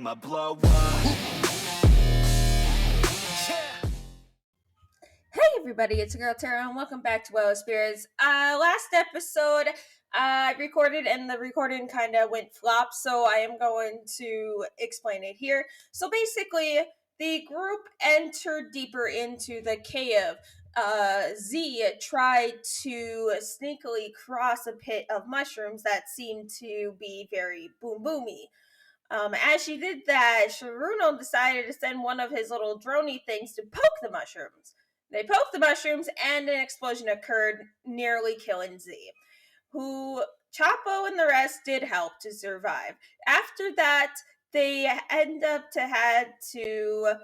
I'ma blow up. Hey everybody, it's your girl Tara, and welcome back to Well Spirits. Last episode I recorded, and the recording kind of went flop, so I am going to explain it here. So basically, the group entered deeper into the cave. Z tried to sneakily cross a pit of mushrooms that seemed to be very boom boomy. As she did that, Sharuno decided to send one of his little droney things to poke the mushrooms. They poked the mushrooms, and an explosion occurred, nearly killing Z, who Chapo and the rest did help to survive. After that, they end up to had to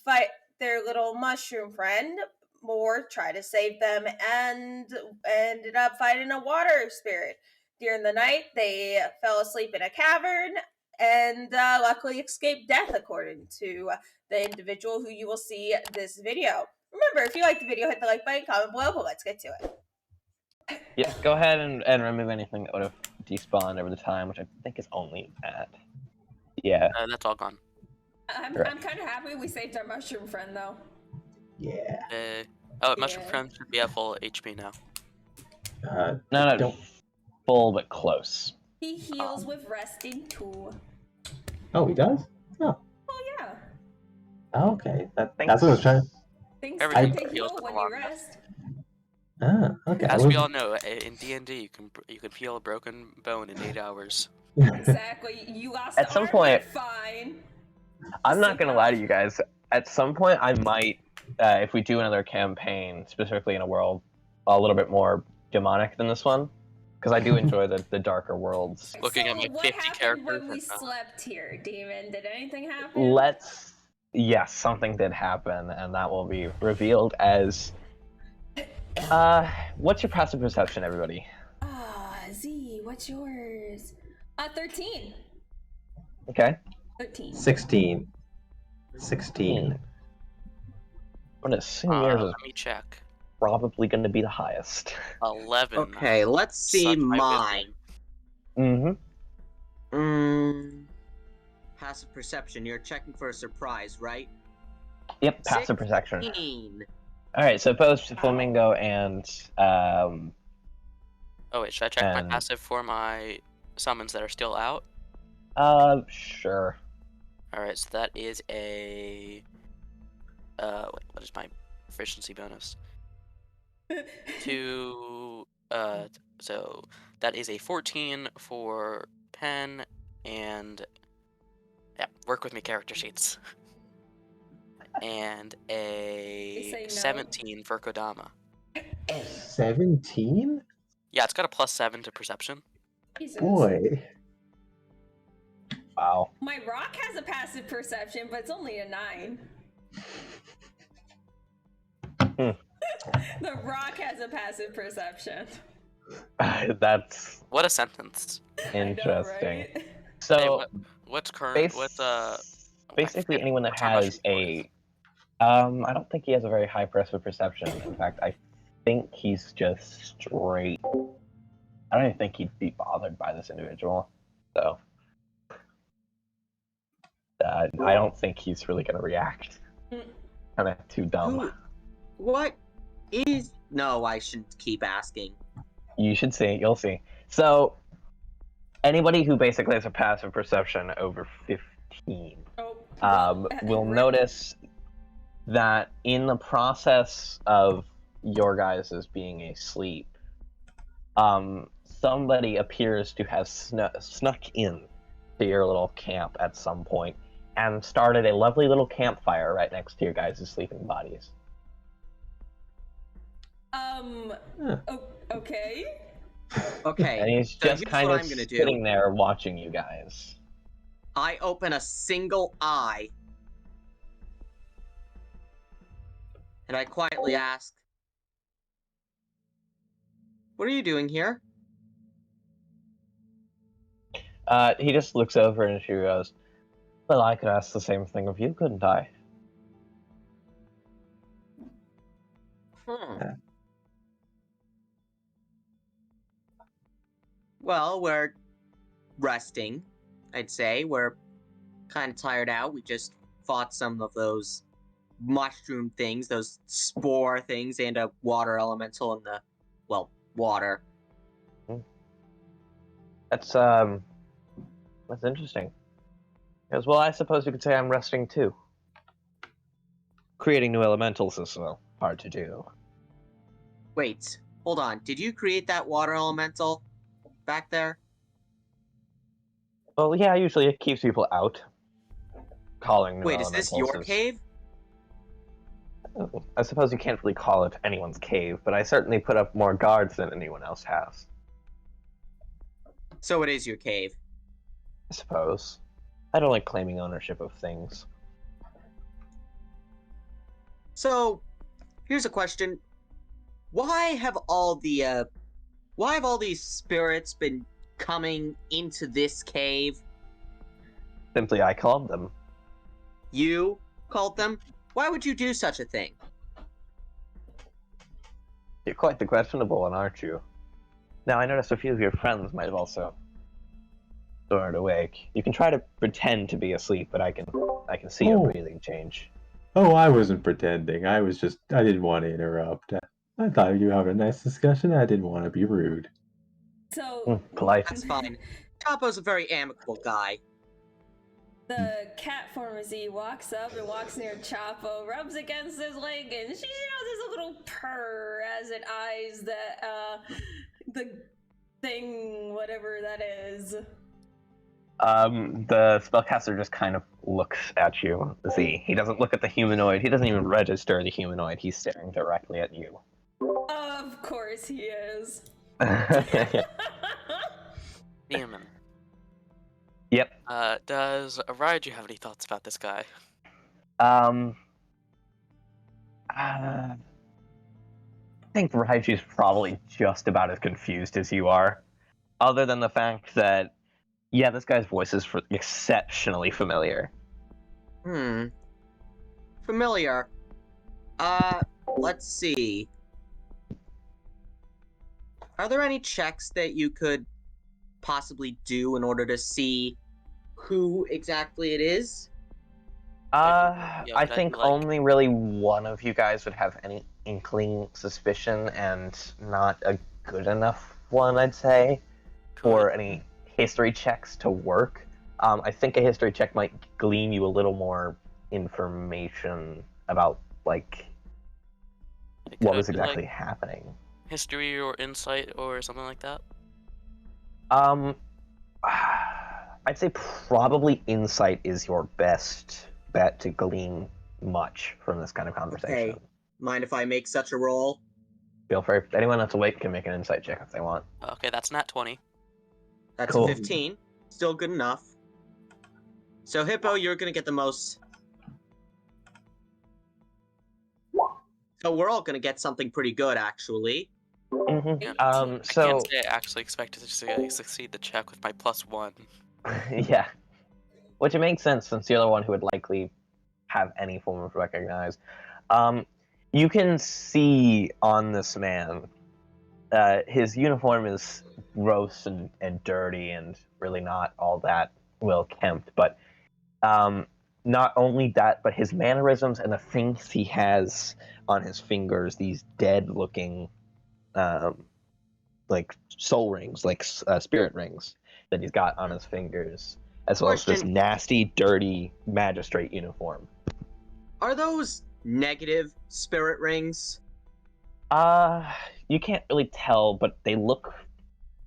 fight their little mushroom friend, or try to save them, and ended up fighting a water spirit. During the night, they fell asleep in a cavern and luckily escaped death, according to the individual who you will see this video. Remember, if you like the video, hit the like button, comment below, but let's get to it. Yeah, go ahead and remove anything that would have despawned over the time, which I think is only that. Yeah. That's all gone. I'm kind of happy we saved our mushroom friend, though. Yeah. Mushroom friend should be at full HP now. No, don't. Full but close. He heals with resting too. Oh, he does? Oh. Oh, yeah. Oh, okay. That's what I was trying. Things Everything start to heal heals when with you a lot. rest. Ah, okay. As we all know, in D&D, you can heal a broken bone in 8 hours. Exactly. You lost At the some arm, point- you're fine. I'm not gonna lie to you guys. At some point, I might, if we do another campaign, specifically in a world a little bit more demonic than this one, because I do enjoy the darker worlds. Looking so at my what 50 happened characters when we and, slept here, Demon? Did anything happen? Yes, something did happen, and that will be revealed as. What's your passive perception, everybody? Z, what's yours? 13. Okay. 13. 16. 16. I'm gonna assume yours is let me check. probably gonna be the highest. 11. Okay, let's see Suck my mine. Mm-hmm. Passive perception. You're checking for a surprise, right? Yep, passive perception. 16. Alright, so both Flamingo and Oh wait, should I check my passive for my summons that are still out? Sure. Alright, so that is a... wait, what is my efficiency bonus? So that is a 14 for Pen, and... Yeah, work with me character sheets. And They say a no. 17 for Kodama. 17? Yeah, it's got a +7 to perception. Jesus. Boy. Wow. My rock has a passive perception, but it's only a 9. The rock has a passive perception. That's What a sentence. interesting. I know, right? So, Hey, what's current? basically forget. anyone that What's our has mushroom bonus? I don't think he has a very high passive perception. In fact, I think he's just straight. I don't even think he'd be bothered by this individual. So, I don't think he's really gonna react. Kind of too dumb. Who- What is... No, I shouldn't keep asking. You should see. You'll see. So, anybody who basically has a passive perception over 15 will notice that in the process of your guys as being asleep, somebody appears to have snuck in to your little camp at some point and started a lovely little campfire right next to your guys' sleeping bodies. Okay. Okay, And he's so just here's kind what of I'm gonna do. sitting there watching you guys. I open a single eye. And I quietly ask, what are you doing here? He just looks over and she goes, well, I could ask the same thing of you, couldn't I? Well, we're resting, I'd say. We're kind of tired out. We just fought some of those mushroom things, those spore things, and a water elemental in the, well, water. That's interesting. As well, I suppose you could say I'm resting too. Creating new elementals is hard to do. Wait, hold on. Did you create that water elemental back there? Well, yeah, usually it keeps people out. Calling new Wait, is elementals this your cave? I suppose you can't really call it anyone's cave, but I certainly put up more guards than anyone else has. So it is your cave. I suppose. I don't like claiming ownership of things. So, here's a question. Why have all these spirits been coming into this cave? Simply, I called them. You called them? Why would you do such a thing? You're quite the questionable one, aren't you? Now, I noticed a few of your friends might have also snored awake. You can try to pretend to be asleep, but I can see your breathing change. Oh, I wasn't pretending. I didn't want to interrupt. I thought you were having a nice discussion. I didn't want to be rude. So Polite. That's fine. Chapo's a very amicable guy. the cat pharmacy walks up and walks near Chapo, rubs against his leg, and she does a little purr as it eyes the thing, whatever that is. The spellcaster just kind of looks at you. See, he doesn't look at the humanoid. He doesn't even register the humanoid. He's staring directly at you. Of course he is. Neiman. Yep. Does Raiju have any thoughts about this guy? I think Raiju's probably just about as confused as you are. Other than the fact that, yeah, this guy's voice is exceptionally familiar. Familiar. Let's see. Are there any checks that you could possibly do in order to see who exactly it is? I think only really one of you guys would have any inkling suspicion, and not a good enough one, I'd say, for any history checks to work. I think a history check might glean you a little more information about, like what was exactly happening. History or insight or something like that? I'd say probably insight is your best bet to glean much from this kind of conversation. Okay. Mind if I make such a roll? Feel free. Anyone that's awake can make an insight check if they want. Okay, that's nat 20. That's Cool. a 15. Still good enough. So, Hippo, you're gonna get the most. So we're all gonna get something pretty good, actually. Mm-hmm. I So can't say I actually expected to succeed the check with my +1. yeah, which it makes sense since you're the one who would likely have any form of recognize. You can see on this man, his uniform is gross and dirty and really not all that well kempt, but not only that, but his mannerisms and the things he has on his fingers, these dead-looking, like soul rings, like spirit rings that he's got on his fingers, as well as this nasty, dirty magistrate uniform. Are those negative spirit rings? You can't really tell, but they look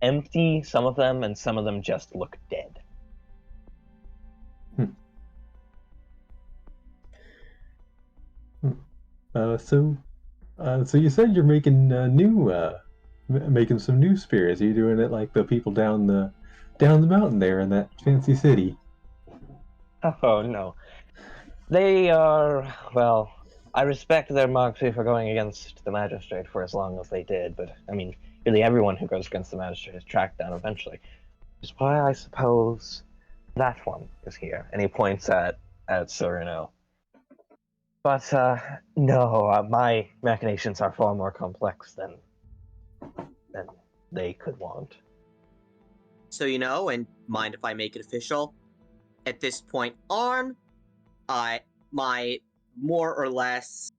empty, some of them, and some of them just look dead. So you said you're making making some new spirits. Are you doing it like the people down the mountain there in that fancy city? Oh no, they are, well, I respect their moxie for going against the magistrate for as long as they did, but I mean, really everyone who goes against the magistrate is tracked down eventually. Which is why I suppose that one is here. And he points at Sereno. But no, my machinations are far more complex than they could want. So and mind if I make it official? at this point on. My more or less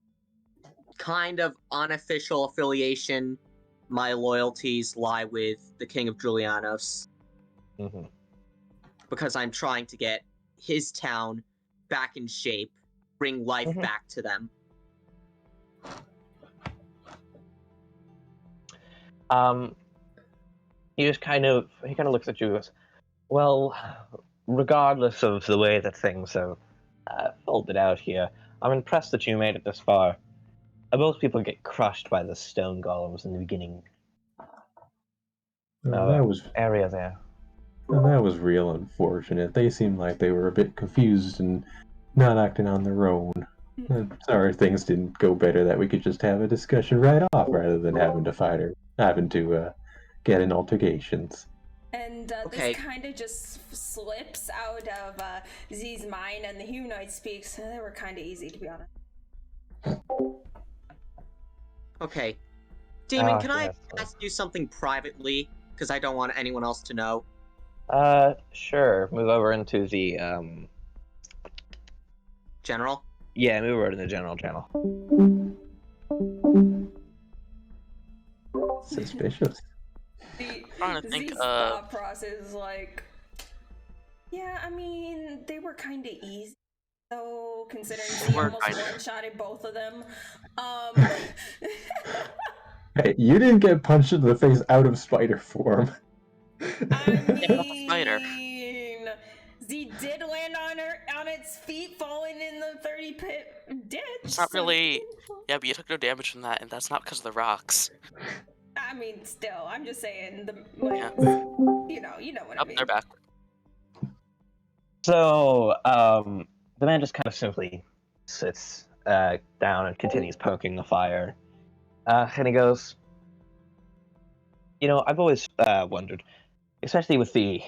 kind of unofficial affiliation, my loyalties lie with the King of Julianos. Mm-hmm. Because I'm trying to get his town back in shape, bring life back to them. He kind of looks at you and goes, well, regardless of the way that things have folded out here, I'm impressed that you made it this far. Most people get crushed by the stone golems in the beginning That was area there. that was real unfortunate. They seemed like they were a bit confused and not acting on their own. Sorry things didn't go better, that we could just have a discussion right off rather than having to get in altercations. And Okay. this kind of just slips out of Z's mind, and the humanoid speaks. They were kind of easy, to be honest. Okay. Demon, can I yes. ask you something privately? Because I don't want anyone else to know. Sure. Move over into the, General? Yeah, move over to the general channel. Suspicious. Trying to think Z's thought process is like, yeah, I mean, they were kind of easy. So, considering Z almost one-shotted both of them. Hey, you didn't get punched in the face out of spider form. I Spider. mean, Z did land on its feet, falling in the 30 pit ditch. It's not really. Yeah, but you took no damage from that, and that's not because of the rocks. I mean, still, I'm just saying Yeah. you know what I mean. They're back. So, the man just kind of simply sits down and continues poking the fire. And he goes, I've always wondered, especially with the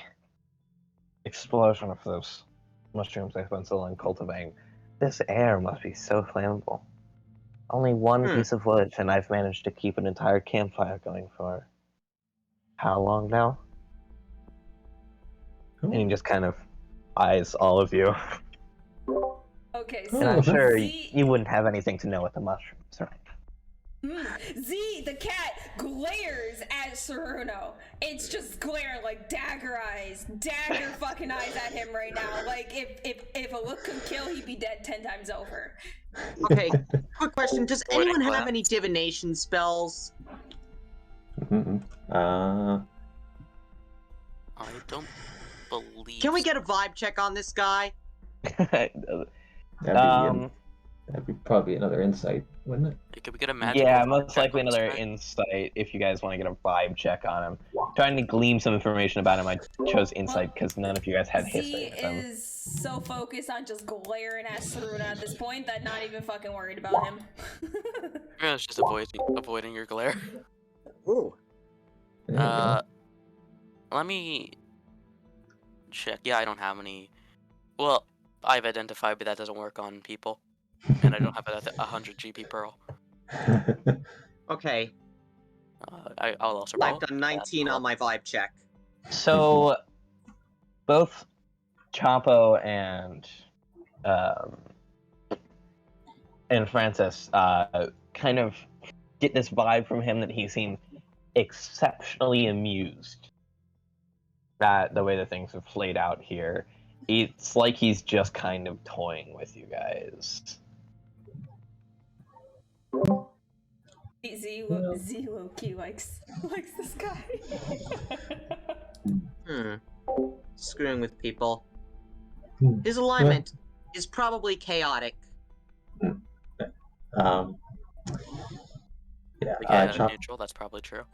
explosion of those mushrooms I've been so long cultivating, this air must be so flammable. Only one piece of wood, and I've managed to keep an entire campfire going for how long now? And he just kind of eyes all of you. Okay, And so I'm sure Z, you wouldn't have anything to know with the mushrooms, right? Z, the cat, glares at Saruno. It's just glaring like dagger fucking eyes at him right now. Like, if a look could kill, he'd be dead 10 times over. Okay, quick question. Does anyone have any divination spells? Uh, I don't believe. Can we get a vibe check on this guy? That'd be probably another insight, wouldn't it? Could we get a magic? Yeah, most likely another insight if you guys want to get a vibe check on him. Trying to glean some information about him, I chose insight because none of you guys had history with him. Z is so focused on just glaring at Saruna at this point that not even fucking worried about him. It's just avoiding your glare. Ooh. Yeah. Let me check. Yeah, I don't have any. Well, I've identified, but that doesn't work on people. And I don't have a 100 GP Pearl. Okay. I'll also roll. I've done 19 on my vibe check. So, both Chapo and Francis kind of get this vibe from him that he seemed exceptionally amused at the way that things have played out here. It's like he's just kind of toying with you guys. Z low-key likes this guy. Screwing with people. His alignment is probably chaotic. Yeah, neutral, that's probably true.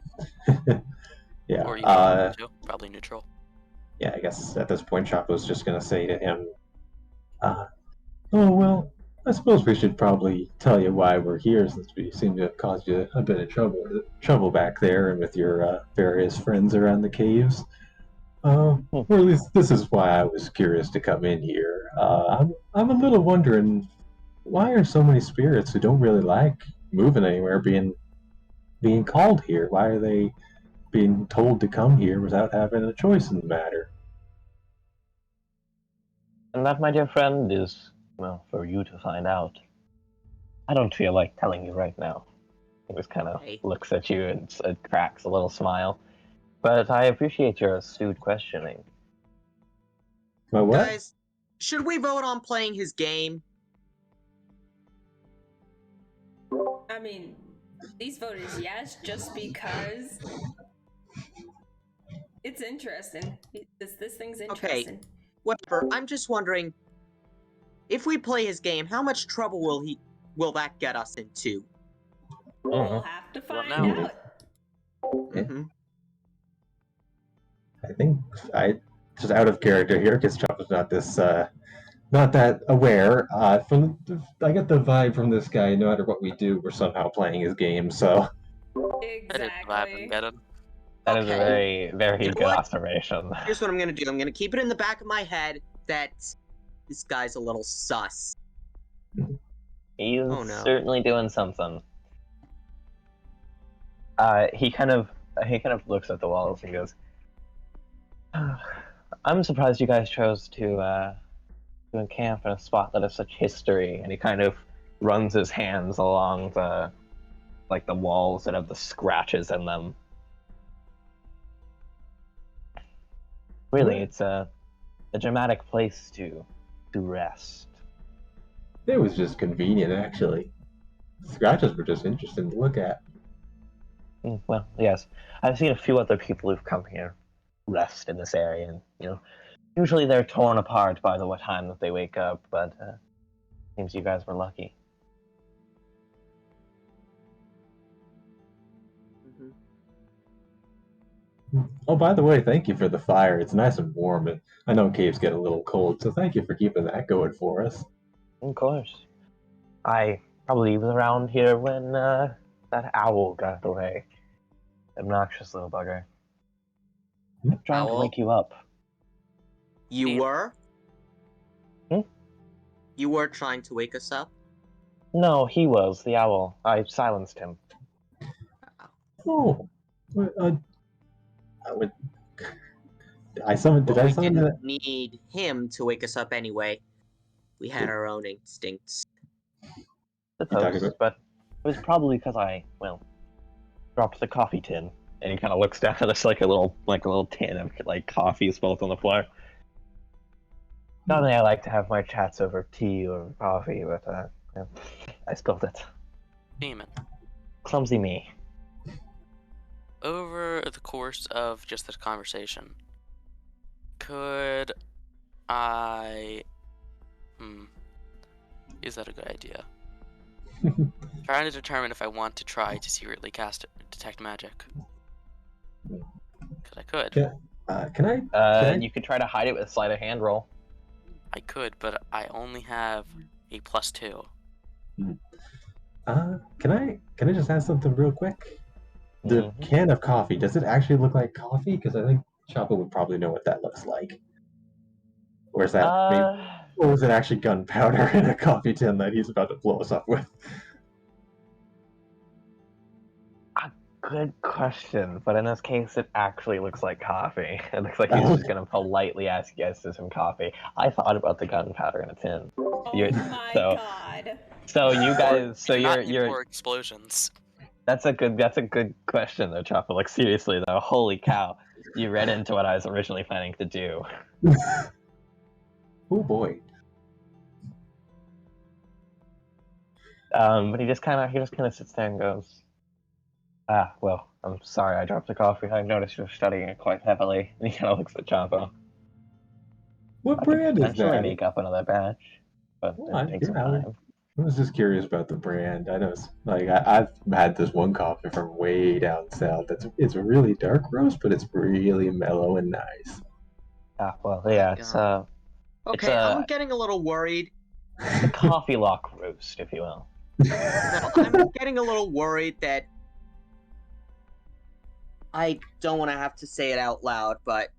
Yeah, Or you probably neutral. Yeah, I guess at this point Chapo's just gonna say to him, oh, well, I suppose we should probably tell you why we're here, since we seem to have caused you a bit of trouble back there and with your various friends around the caves. Or at least this is why I was curious to come in here. I'm a little wondering, why are so many spirits who don't really like moving anywhere being called here? Why are they being told to come here without having a choice in the matter? And that, my dear friend, is, well, for you to find out. I don't feel like telling you right now. He just kind of Hey. looks at you and cracks a little smile. But I appreciate your astute questioning. My what? Guys, should we vote on playing his game? I mean, these voters, yes, just because it's interesting. This thing's interesting. Whatever. I'm just wondering, if we play his game, how much trouble will that get us into? We'll have to Well, find no. out. Mm-hmm. I think I just out of character here because Chopper's not this not that aware. I get the vibe from this guy. No matter what we do, we're somehow playing his game. So That is the vibe I'm Exactly. getting. That is a Okay. very, very You know good what? observation. Here's what I'm gonna do. I'm gonna keep it in the back of my head that this guy's a little sus. He's Oh, no. certainly doing something. He kind of looks at the walls and goes, "I'm surprised you guys chose to encamp in a spot that has such history." And he kind of runs his hands along the walls that have the scratches in them. Really, it's a dramatic place to rest. it was just convenient, actually. Scratches were just interesting to look at. Well, yes, I've seen a few other people who've come here rest in this area, and usually they're torn apart by the time that they wake up. But seems you guys were lucky. Oh, by the way, thank you for the fire. It's nice and warm, and I know caves get a little cold, so thank you for keeping that going for us. Of course, I probably was around here when that owl got away. Obnoxious little bugger. I'm trying to Owl? wake you up. You Yeah. were? Hmm? You were trying to wake us up? No, he was the owl. I silenced him. Oh, I summoned. Did Well, I we summon that? didn't need him to wake us up anyway. We had our own instincts. talking Suppose, about- but it was probably because I dropped the coffee tin, and he kind of looks down at us like a little tin of coffee spilled on the floor. Normally, I like to have my chats over tea or coffee, but I spilled it. Demon. Clumsy me. Over the course of just this conversation, could I... Is that a good idea? Trying to determine if I want to try to secretly cast Detect Magic. Because I could. Yeah. Can I? You could try to hide it with a sleight of hand roll. I could, but I only have a +2. Can I just ask something real quick? The can of coffee, does it actually look like coffee? Because I think Chopper would probably know what that looks like. Or is that or was it actually gunpowder in a coffee tin that he's about to blow us up with? Good question, but in this case, it actually looks like coffee. It looks like he's just gonna politely ask you guys for some coffee. I thought about the gunpowder in a tin. Oh my god. So you guys, so Do not need you're more explosions. That's a good question though, Chopper. Like seriously though, holy cow, you read into what I was originally planning to do. Oh boy. But he just kind of sits there and goes, well, I'm sorry I dropped the coffee. I noticed you're studying it quite heavily. And he kind of looks at Chopper. What I could brand is potentially that? make up another batch, but it takes some time. I was just curious about the brand. I know, I've had this one coffee from way down south. It's a really dark roast, but it's really mellow and nice. Well, yeah, it's Okay, I'm getting a little worried. a coffee lock roast, if you will. No, I'm getting a little worried that I don't want to have to say it out loud, but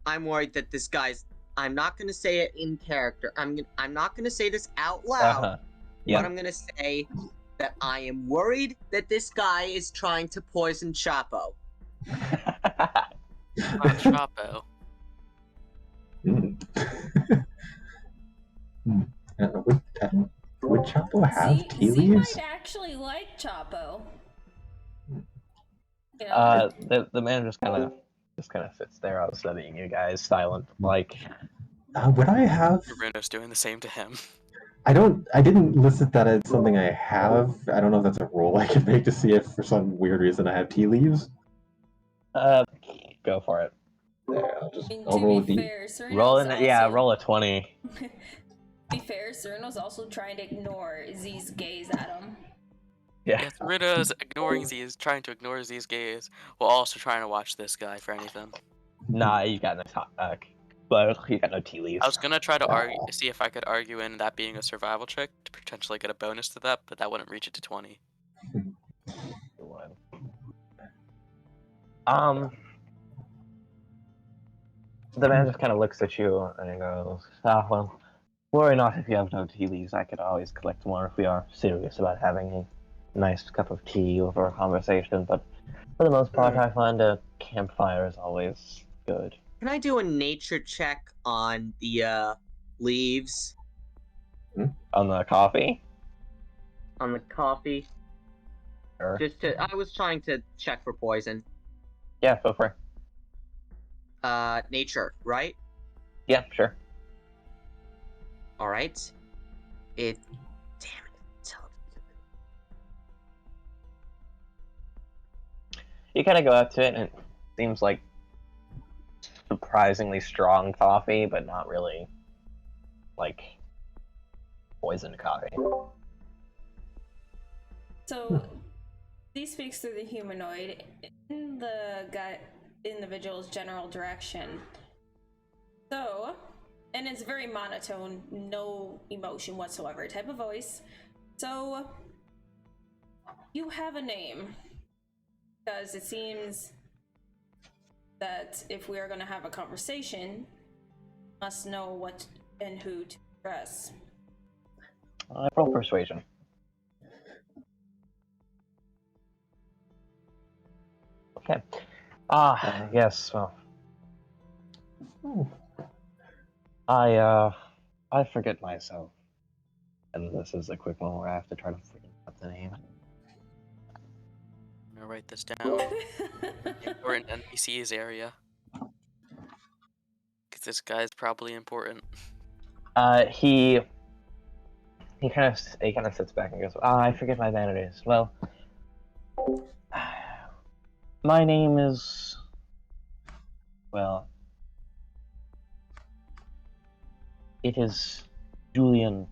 I'm worried that this guy's. I'm not going to say it in character. I'm not going to say this out loud, but I'm going to say that I am worried that this guy is trying to poison Chapo. Not Chapo. Mm. I don't know, would Chapo have tea Z leaves? might actually like Chapo. You know? The man just kind of sits there, studying you guys, silent, like. Would I have? Runo's doing the same to him. I didn't list that as something I have. I don't know if that's a roll I can make to see if for some weird reason I have tea leaves. Go for it. There, I'll To roll a be D. fair, Serena's Roll also... roll a 20. To be fair, Serena's also trying to ignore Z's gaze at him. Yeah. Yes, Runo's ignoring Z's, trying to ignore Z's gaze, while also trying to watch this guy for anything. Nah, you got no but you got no tea leaves. I was gonna try to see if I could argue in that being a survival check to potentially get a bonus to that, but that wouldn't reach it to 20. The man just kind of looks at you and he goes, well, worry not if you have no tea leaves. I could always collect more if we are serious about having a nice cup of tea over a conversation, but for the most part, I find a campfire is always good. Can I do a nature check on the leaves? On the coffee? On the coffee? Sure. I was trying to check for poison. Yeah, go for it. Nature, right? Yeah, sure. Alright. Damn it. You kind of go up to it, and it seems like surprisingly strong coffee, but not really, like, poisoned coffee. So, he speaks through the humanoid in the individual's general direction. So, and it's very monotone, no emotion whatsoever type of voice. So, you have a name. Because it seems that if we are going to have a conversation, must know what and who to address. Roll persuasion. Okay. Yes, well. I forget myself. And this is a quick one where I have to try to forget the name. I'm gonna write this down. Important NPCs area. Because this guy's probably important. He kind of sits back and goes, I forget my vanities. Well, my name is, well, it is Julian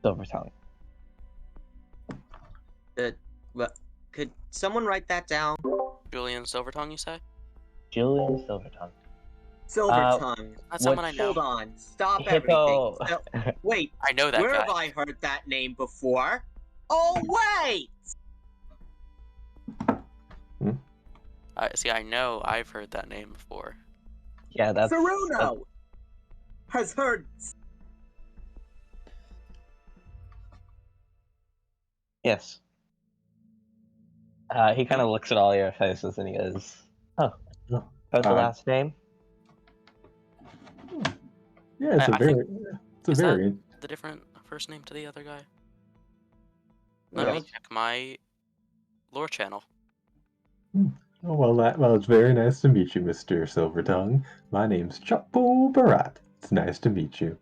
Silvertongue. Could someone write that down? Julian Silvertongue, you say? Julian Silvertongue. Silvertongue. That's someone I know. Hold on. Stop Hippo. everything. Wait. I know that Where guy. have I heard that name before? Oh, wait! See, I know I've heard that name before. Yeah, that's... Saruno has heard... Yes. He kind of looks at all your faces and he goes, "Oh, what's the last name?" Yeah, it's a variant. The different first name to the other guy. Yeah. Let me check my lore channel. Oh, well, it's very nice to meet you, Mr. Silvertongue. My name's Chapo Barat. It's nice to meet you.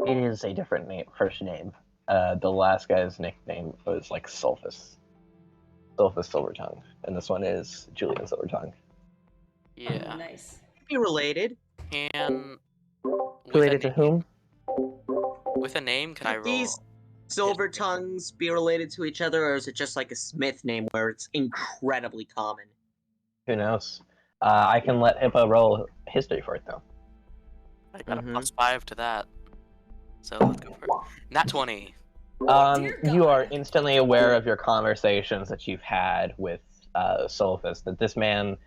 It is a different first name. The last guy's nickname was like Sulfus Silvertongue, and this one is Julian Silvertongue. Yeah. Oh, nice. Be related. Can Related to whom? With a name, can I roll? These Silvertongues be related to each other, or is it just like a Smith name where it's incredibly common? Who knows? I can let Hippo roll history for it though. I got a +5 to that. So let's go for it. Nat 20. You are instantly aware of your conversations that you've had with Sulfus, that this man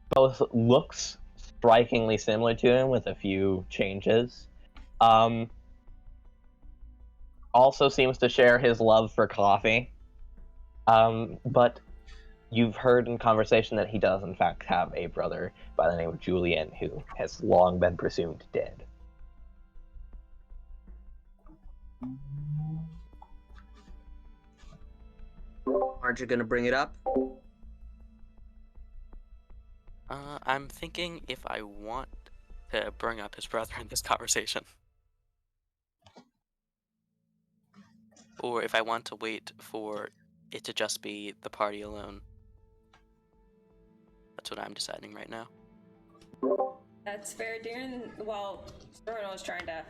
both looks strikingly similar to him with a few changes. Also seems to share his love for coffee. But you've heard in conversation that he does in fact have a brother by the name of Julian who has long been presumed dead. Aren't you gonna bring it up? I'm thinking if I want to bring up his brother in this conversation. Or if I want to wait for it to just be the party alone. That's what I'm deciding right now. That's fair, Darren. Well, Bruno's trying to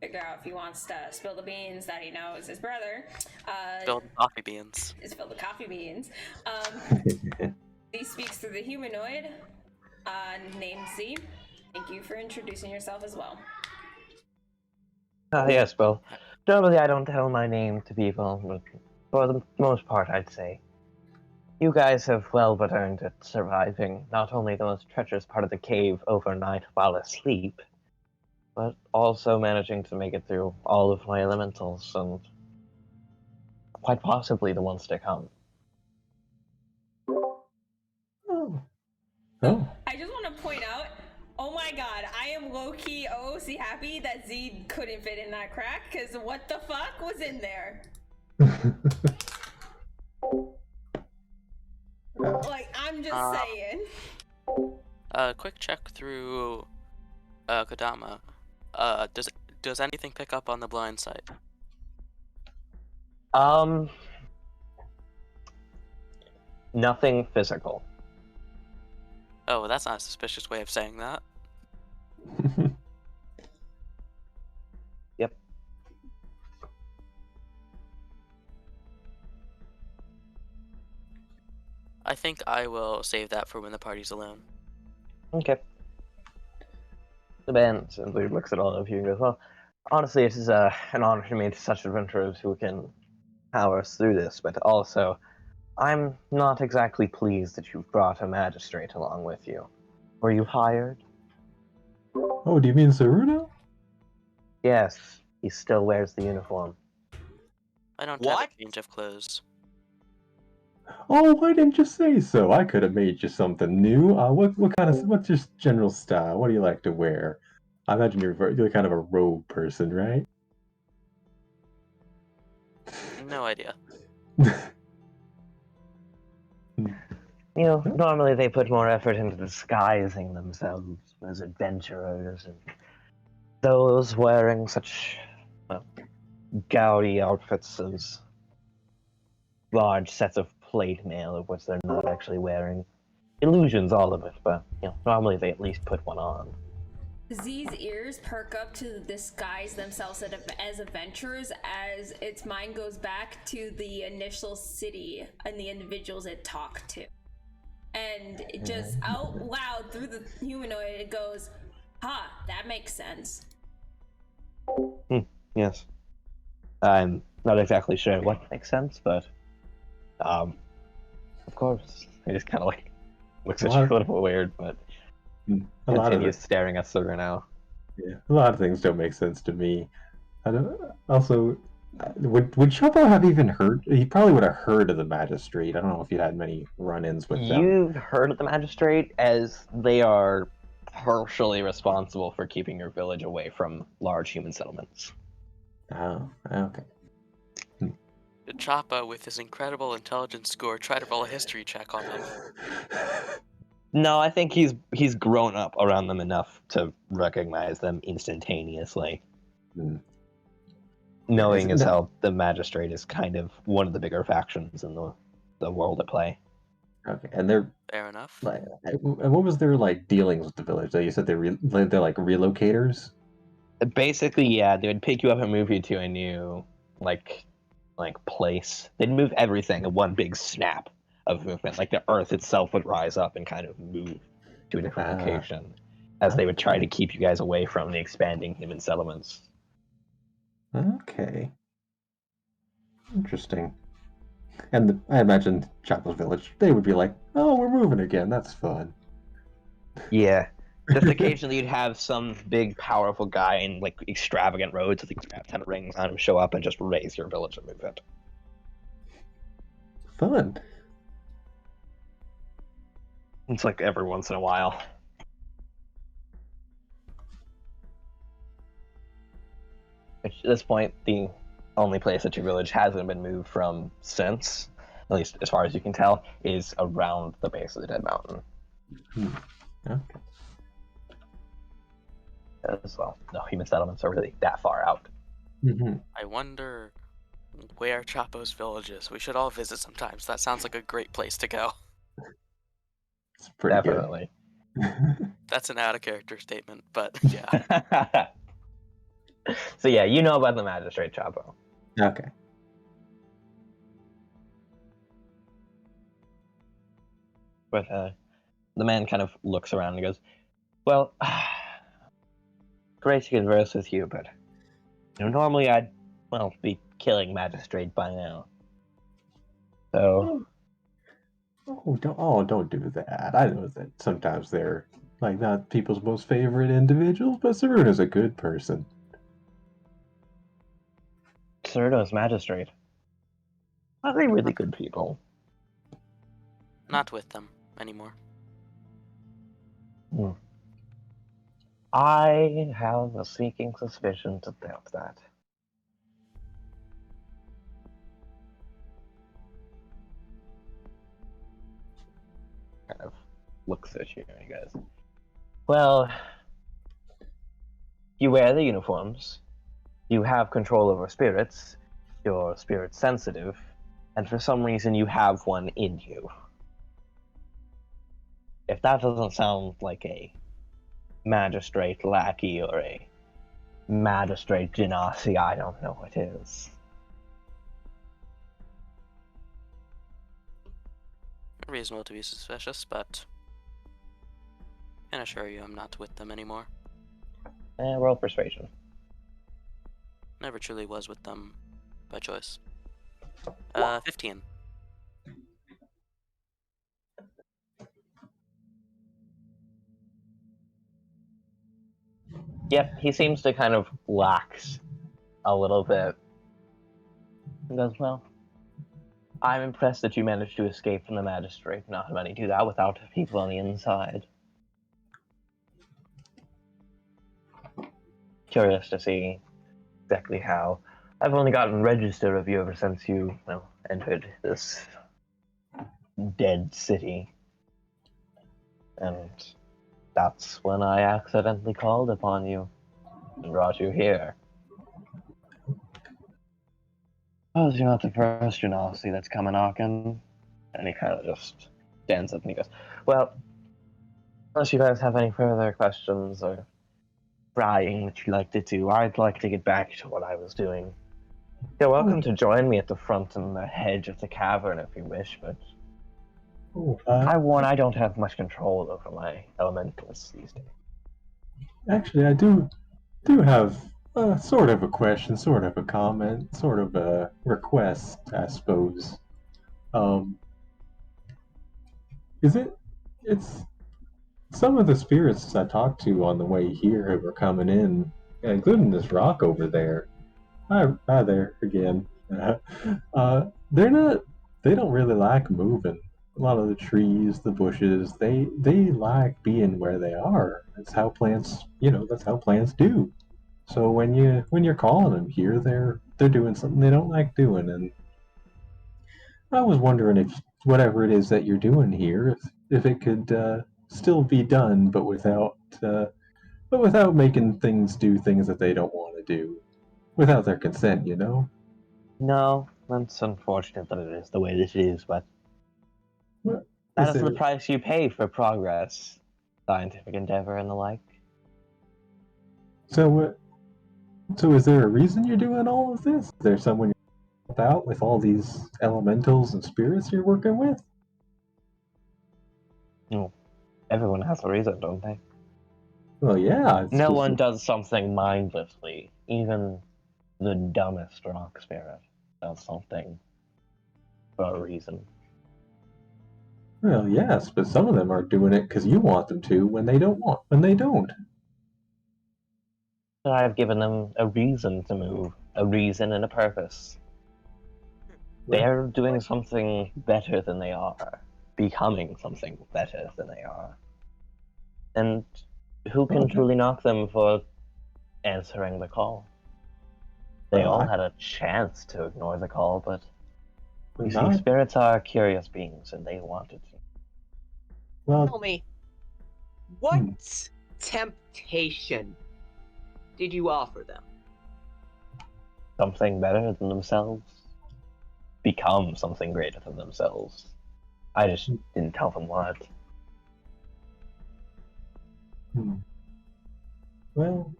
figure out if he wants to spill the beans that he knows his brother. Spill the coffee beans. Spill the coffee beans. He speaks to the humanoid named Z. Thank you for introducing yourself as well. Yes, well, normally I don't tell my name to people, but for the most part I'd say you guys have well but earned it, surviving not only the most treacherous part of the cave overnight while asleep, but also managing to make it through all of my elementals, and quite possibly the ones to come. Oh. I just want to point out, oh my god, I am low-key OOC happy that Z couldn't fit in that crack, because what the fuck was in there? Like, I'm just saying. Quick check through Kodama. Does anything pick up on the blind side? Nothing physical. Oh, that's not a suspicious way of saying that. Yep. I think I will save that for when the party's alone. Okay. The band simply looks at all of you and goes, well, honestly, it is an honor to meet such adventurers who can power us through this, but also, I'm not exactly pleased that you've brought a magistrate along with you. Were you hired? Oh, do you mean Saruno? Yes, he still wears the uniform. I don't have a change of clothes. Oh, why didn't you say so? I could have made you something new. What's your general style? What do you like to wear? I imagine you're kind of a robe person, right? No idea. You know, normally they put more effort into disguising themselves as adventurers, and those wearing such, well, gaudy outfits as large sets of plate mail of which they're not actually wearing. Illusions, all of it, but, you know, normally they at least put one on. Z's ears perk up to disguise themselves as adventurers as its mind goes back to the initial city and the individuals it talked to. And it just out loud through the humanoid, it goes, that makes sense. Yes. I'm not exactly sure what makes sense, but, of course. He just kind of like looks at you a little weird, but continues staring at Sugar now. Yeah, a lot of things don't make sense to me. I don't. Also, would Chopo have even heard? He probably would have heard of the magistrate. I don't know if you'd had many run-ins with them. You've heard of the magistrate, as they are partially responsible for keeping your village away from large human settlements. Oh, okay. Choppa, with his incredible intelligence score, try to roll a history check on them. No, I think he's grown up around them enough to recognize them instantaneously. Knowing as hell the magistrate is kind of one of the bigger factions in the world at play. Okay, and they're fair enough. Like, what was their dealings with the village? You said they're like relocators. Basically, yeah, they would pick you up and move you to a new like place. They'd move everything in one big snap of movement. Like the earth itself would rise up and kind of move to a different location, as they would try to keep you guys away from the expanding human settlements. Okay. Interesting. And I imagine Chapel's village, they would be like, oh, we're moving again, that's fun. Yeah. Just occasionally you'd have some big, powerful guy in extravagant robes with 10 rings on him show up and just raise your village and move it. Fun. It's like every once in a while. Which, at this point, the only place that your village hasn't been moved from since, at least as far as you can tell, is around the base of the Dead Mountain. Okay. As well, no human settlements are really that far out. Mm-hmm. I wonder where Chapo's village is. We should all visit sometimes. That sounds like a great place to go. It's pretty Definitely. good. That's an out of character statement, but yeah. So yeah, you know about the magistrate, Chapo. Okay. But the man kind of looks around and goes, "Well, great to converse with you, but normally I'd be killing magistrate by now. So don't do that. I know that sometimes they're like not people's most favorite individuals, but Saruna's a good person. Cerdo's magistrate. Are they really good people? Not with them anymore. I have a sneaking suspicion to doubt that. Kind of looks at you and he goes, "Well, you wear the uniforms, you have control over spirits, you're spirit sensitive, and for some reason you have one in you. If that doesn't sound like a magistrate lackey or a magistrate genasi, I don't know what is." Reasonable to be suspicious, but I can assure you I'm not with them anymore. Roll persuasion. Never truly was with them by choice. 15. Yep, he seems to kind of lax a little bit. He goes, "Well, I'm impressed that you managed to escape from the magistrate. Not many do that without people on the inside. Curious to see exactly how. I've only gotten register of you ever since you, entered this dead city. And that's when I accidentally called upon you and brought you here. Oh, you're not the first Genasi that's come a knocking." And he kind of just stands up and he goes, "Well, unless you guys have any further questions or prying that you'd like to do, I'd like to get back to what I was doing. You're welcome to join me at the front in the hedge of the cavern if you wish, but I warn I don't have much control over my elementals these days." Actually, I do have sort of a question, sort of a comment, sort of a request, I suppose. Is it? It's some of the spirits I talked to on the way here who were coming in, including this rock over there. Hi there again. They're not. They don't really like moving. A lot of the trees, the bushes, they like being where they are. That's how plants. That's how plants do. So when you're calling them here, they're doing something they don't like doing, and I was wondering if whatever it is that you're doing here, if it could still be done, but without making things do things that they don't want to do, without their consent, you know. No, that's unfortunate that it is the way that it is, but What, that is the there, price you pay for progress, scientific endeavor, and the like. so what? So is there a reason you're doing all of this? Is there someone you're help out with all these elementals and spirits you're working with? No, everyone has a reason, don't they? Well, yeah. No one does something mindlessly. Even the dumbest rock spirit does something for a reason. Well, yes, but some of them are doing it because you want them to when they don't. But I have given them a reason to move, a reason and a purpose. They are doing something better than they are. becoming something better than they are. And who can truly knock them for answering the call? They all had a chance to ignore the call, but you see, spirits are curious beings, and they wanted to. Tell me, what temptation did you offer them? Something better than themselves. Become something greater than themselves. I just didn't tell them what. Well,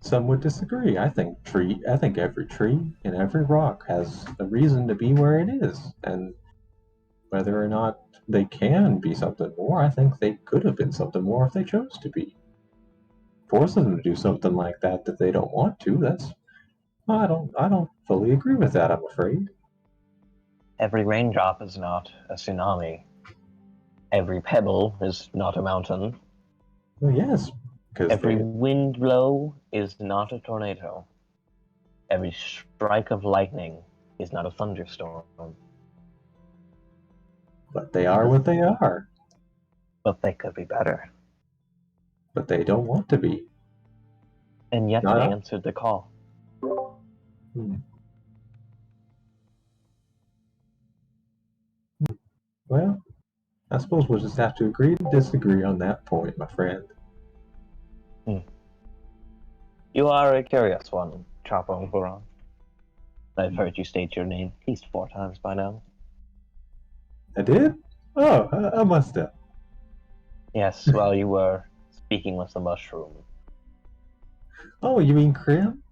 some would disagree. I think every tree and every rock has a reason to be where it is, and whether or not they can be something more, I think they could have been something more if they chose to be. Forcing them to do something like that they don't want to, I don't fully agree with that, I'm afraid. Every raindrop is not a tsunami. Every pebble is not a mountain. Well, yes, because every wind blow is not a tornado. Every strike of lightning is not a thunderstorm. But they are what they are. But they could be better. But they don't want to be. And yet they answered the call. Well, I suppose we'll just have to agree to disagree on that point, my friend. You are a curious one, Chapo Buron. I've heard you state your name at least 4 times by now. I did? Oh, I must have. Yes, while you were speaking with the mushroom. Oh, you mean Krim?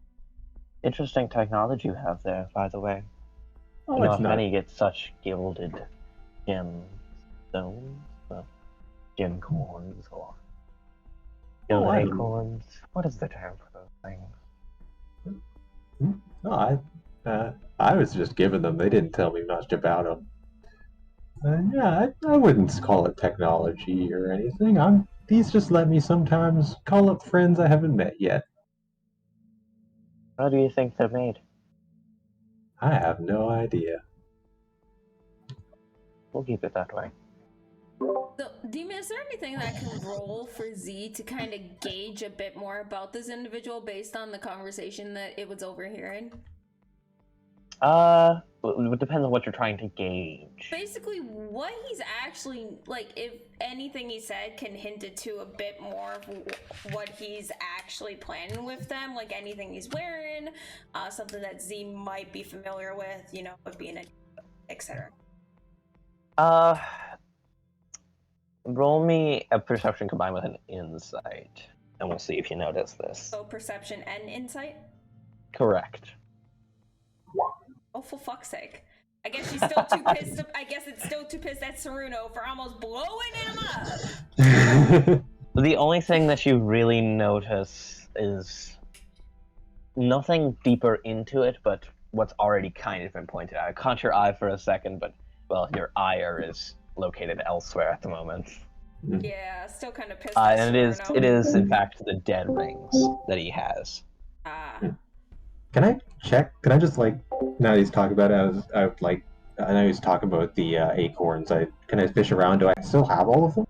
Interesting technology you have there, by the way. Oh, Not many get such gilded gemstones, gem corns, or gilded acorns. What is the term for those things? Oh, I was just giving them. They didn't tell me much about them. Yeah, I wouldn't call it technology or anything. These just let me sometimes call up friends I haven't met yet. How do you think they're made? I have no idea. We'll keep it that way. So, Demon, is there anything that can roll for Z to kind of gauge a bit more about this individual based on the conversation that it was overhearing? It depends on what you're trying to gauge. Basically, what he's actually, like, if anything he said can hint it to a bit more of what he's actually planning with them, like anything he's wearing, something that Z might be familiar with, you know, of being etc. Roll me a perception combined with an insight, and we'll see if you notice this. So perception and insight? Correct. Oh, for fuck's sake. I guess she's still too pissed. I guess it's still too pissed at Saruno for almost blowing him up. The only thing that you really notice is nothing deeper into it, but what's already kind of been pointed out. I caught your eye for a second, but, well, your ire is located elsewhere at the moment. Yeah, still kind of pissed at and Saruno. it is, in fact, the dead rings that he has. Can I check? Can I just, like, now that he's talking about it, I know he's talking about the acorns. Can I fish around? Do I still have all of them?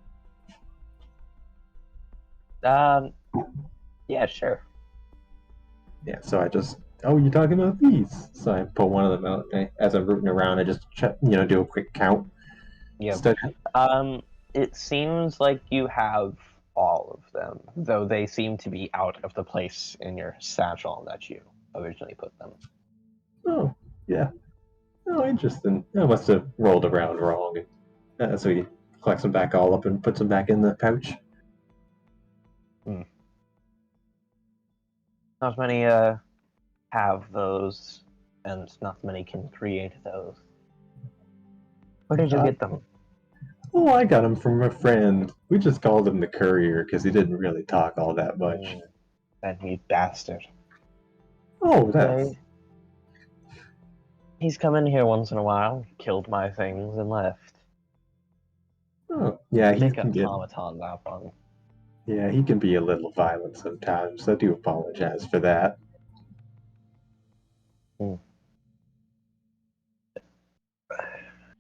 Yeah, sure. Yeah, so I just, you're talking about these. So I pull one of them out, and as I'm rooting around, I just check, do a quick count. Yeah. It seems like you have all of them, though they seem to be out of the place in your satchel that you originally put them. Oh, yeah. Oh, interesting. I must have rolled around wrong. So he collects them back all up and puts them back in the pouch. Not many have those, and not many can create those. Where did you get them? Oh, I got them from a friend. We just called him the courier because he didn't really talk all that much. That you bastard. Oh, that's... He's come in here once in a while, killed my things, and left. Oh, yeah, he can get... automaton that one. Yeah, he can be a little violent sometimes. I do apologize for that.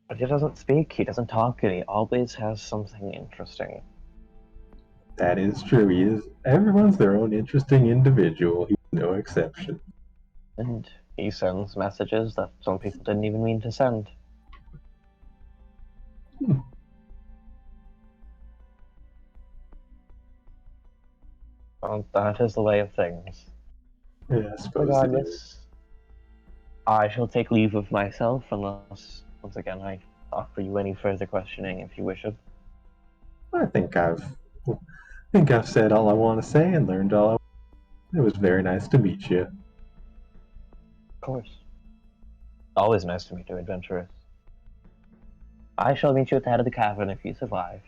But he doesn't speak, he doesn't talk, and he always has something interesting. That is true. He is. Everyone's their own interesting individual. He's no exception. And he sends messages that some people didn't even mean to send. Well, that is the way of things. Yeah, I suppose it is. Regardless, I shall take leave of myself unless, once again, I offer you any further questioning if you wish it. I think I've said all I want to say and learned all. It was very nice to meet you. Of course. Always nice to meet you, adventurers. I shall meet you at the head of the cavern if you survive.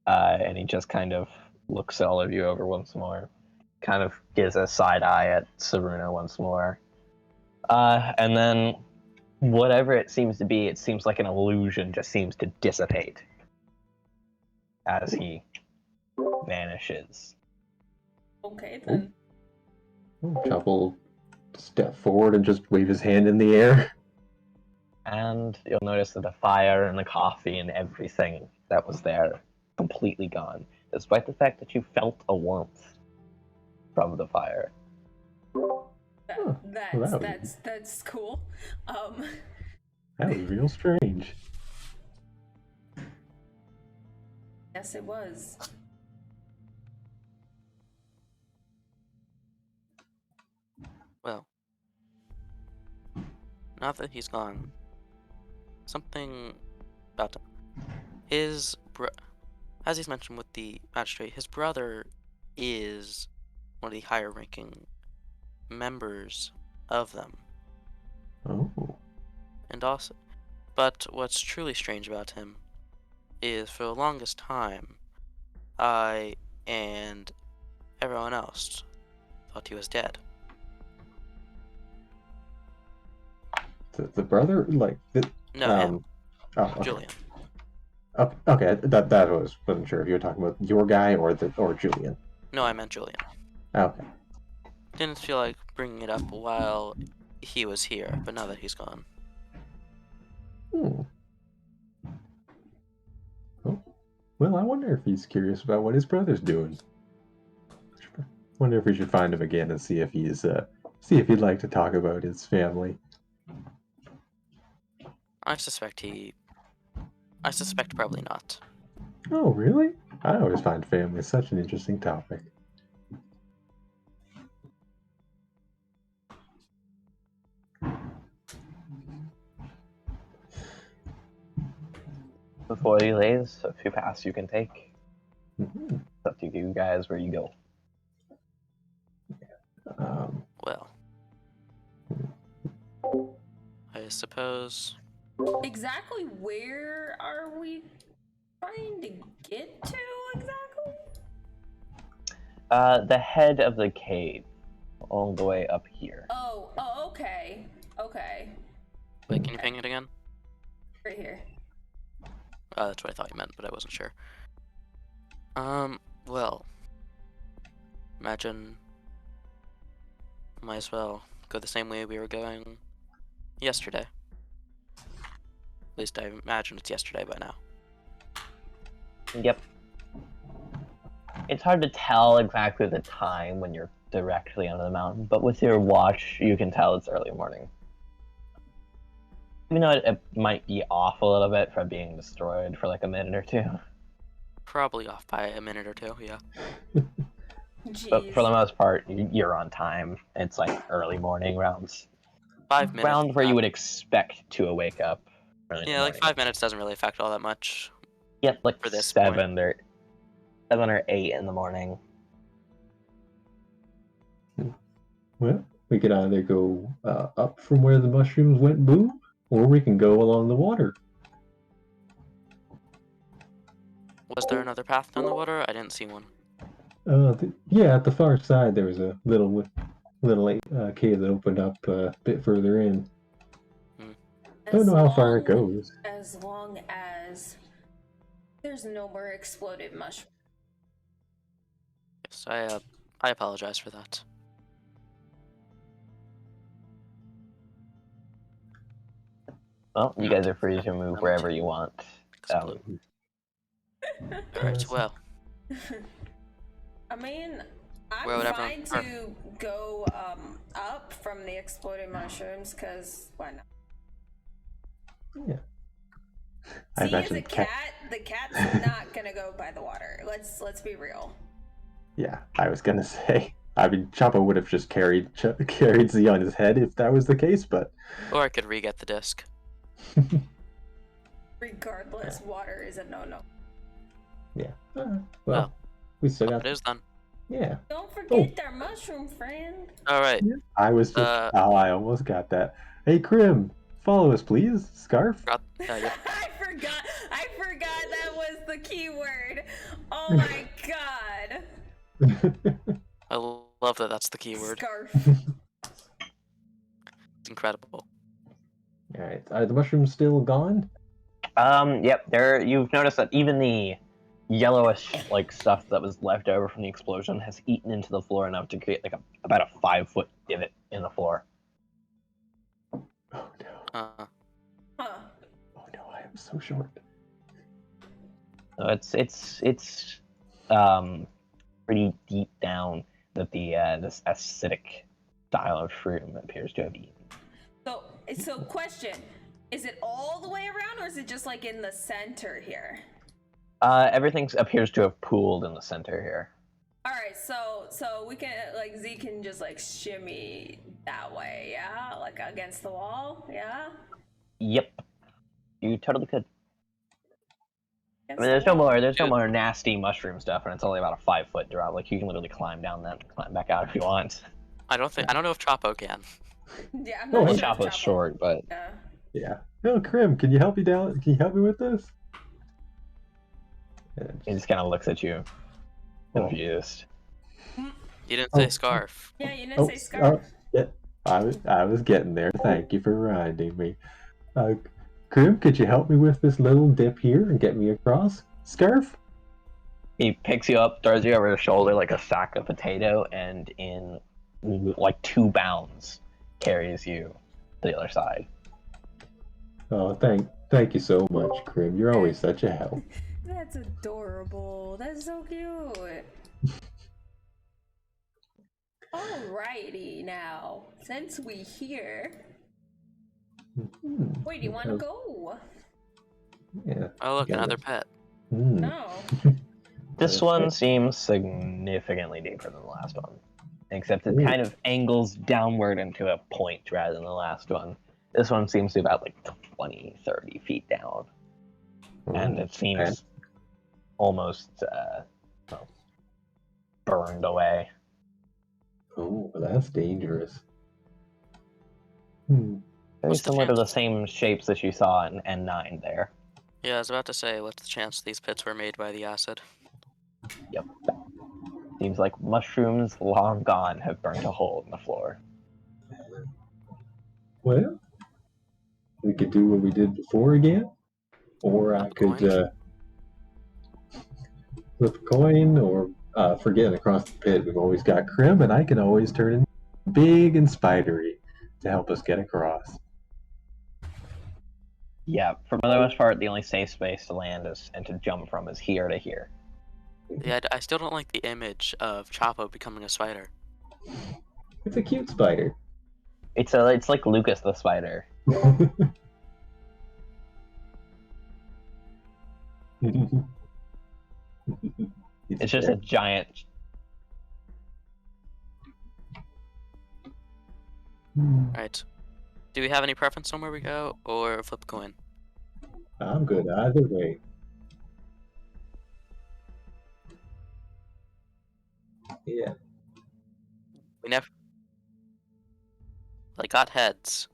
And he just kind of looks all of you over once more. Kind of gives a side eye at Saruna once more. And then whatever it seems to be, it seems like an illusion just seems to dissipate as he vanishes. Okay, then. Chop will step forward and just wave his hand in the air. And you'll notice that the fire and the coffee and everything that was there completely gone, despite the fact that you felt a warmth from the fire. That's cool. That was real strange. Yes, it was. Well, now that he's gone, something about his as he's mentioned with the magistrate, his brother is one of the higher-ranking members of them. Oh. And also, but what's truly strange about him is for the longest time, I and everyone else thought he was dead. The brother, like the No, him. Oh, okay. Julian. Okay, that wasn't sure if you were talking about your guy or Julian. No, I meant Julian. Okay. Didn't feel like bringing it up while he was here, but now that he's gone. Oh. Well, I wonder if he's curious about what his brother's doing. Wonder if we should find him again and see if he'd like to talk about his family. I suspect probably not. Oh, really? I always find family such an interesting topic. Before he leaves, a few paths you can take. Mm-hmm. It's up to you guys where you go. Well, I suppose. Exactly where are we trying to get to exactly? The head of the cave, all the way up here. Oh, okay. Okay. Wait, can you ping it again? Right here. That's what I thought you meant, but I wasn't sure. Well, imagine might as well go the same way we were going yesterday. At least I imagine it's yesterday by now. Yep. It's hard to tell exactly the time when you're directly under the mountain, but with your watch, you can tell it's early morning. Even though it might be off a little bit from being destroyed for like a minute or two. Probably off by a minute or two, yeah. Jeez. But for the most part, you're on time. It's like early morning rounds. 5 minutes. Round where you would expect to wake up. Yeah, like 5 minutes doesn't really affect all that much. Yeah, like for this 7 or 8 in the morning. Well, we could either go up from where the mushrooms went boom, or we can go along the water. Was there another path down the water? I didn't see one. Yeah, at the far side there was a little cave that opened up a bit further in. Don't know how far it goes. As long as there's no more exploded mushrooms. Yes, I apologize for that. Well, you guys are free to move Them wherever to you want. explode. Alright, well, I mean, Where I'm would everyone fine prefer? to go up from the exploding mushrooms, because why not? Yeah. I See, as a imagine cat, the cat's not gonna go by the water. Let's be real. Yeah, I was gonna say. I mean, Choppo would have just carried Z on his head if that was the case, but Or I could re-get the disc. Regardless, water is a no-no. yeah. Well, Well, we still It got. is done. Yeah. Don't forget our mushroom friend. Alright, I was just. I almost got that. Hey, Krim, follow us, please. Scarf. yep. I forgot that was the key word. Oh my god. I love that that's the keyword. Scarf. It's incredible. All right. Are the mushrooms still gone? Yep. You've noticed that even the yellowish like stuff that was left over from the explosion has eaten into the floor enough to create like about a 5-foot divot in the floor. Oh no. Uh, Huh. Oh no, I am so short. So it's pretty deep down that the this acidic style of shroom appears to have eaten. So question, is it all the way around, or is it just like in the center here? Everything appears to have pooled in the center here. All right, so we can like Z can just like shimmy that way, yeah, like against the wall, yeah. Yep, you totally could. I Against mean, the wall. there's no more nasty mushroom stuff, and it's only about a 5-foot drop. Like you can literally climb down that and climb back out if you want. I don't know if Choppo can. Yeah, I'm Oh, not Well, sure. if Choppo's Choppo- short, but Yeah. Yeah. Oh, Krim, can you help me down? Can you help me with this? And he just kind of looks at you, Oh. confused. You didn't say Oh. scarf. Yeah, you didn't say scarf. Yeah, I was getting there. Thank you for reminding me. Krim, could you help me with this little dip here and get me across? Scarf? He picks you up, throws you over his shoulder like a sack of potato, and in like 2 bounds carries you to the other side. Oh, thank you so much, Krim. You're always such a help. That's adorable. That's so cute. Alrighty now, since we here, where do you want to go? Yeah. Oh look, got another it. pet. No. This one seems significantly deeper than the last one, except it kind of angles downward into a point rather than the last one. This one seems to be about like 20, 30 feet down, and it seems almost burned away. Oh, that's dangerous. Very What's the similar to the chance? same shapes that you saw in N9 there. Yeah, I was about to say, what's the chance these pits were made by the acid? Yep. Seems like mushrooms long gone have burnt a hole in the floor. Well, we could do what we did before again, or I Flip a could flip a coin, or forget across the pit. We've always got Krim, and I can always turn in big and spidery to help us get across. Yeah, for the most part, the only safe space to land is and to jump from is here to here. Yeah, I still don't like the image of Choppo becoming a spider. It's a cute spider. It's like Lucas the spider. It's just a giant. Right. Do we have any preference on where we go, or flip a coin? I'm good either way. Yeah. We never. I got heads.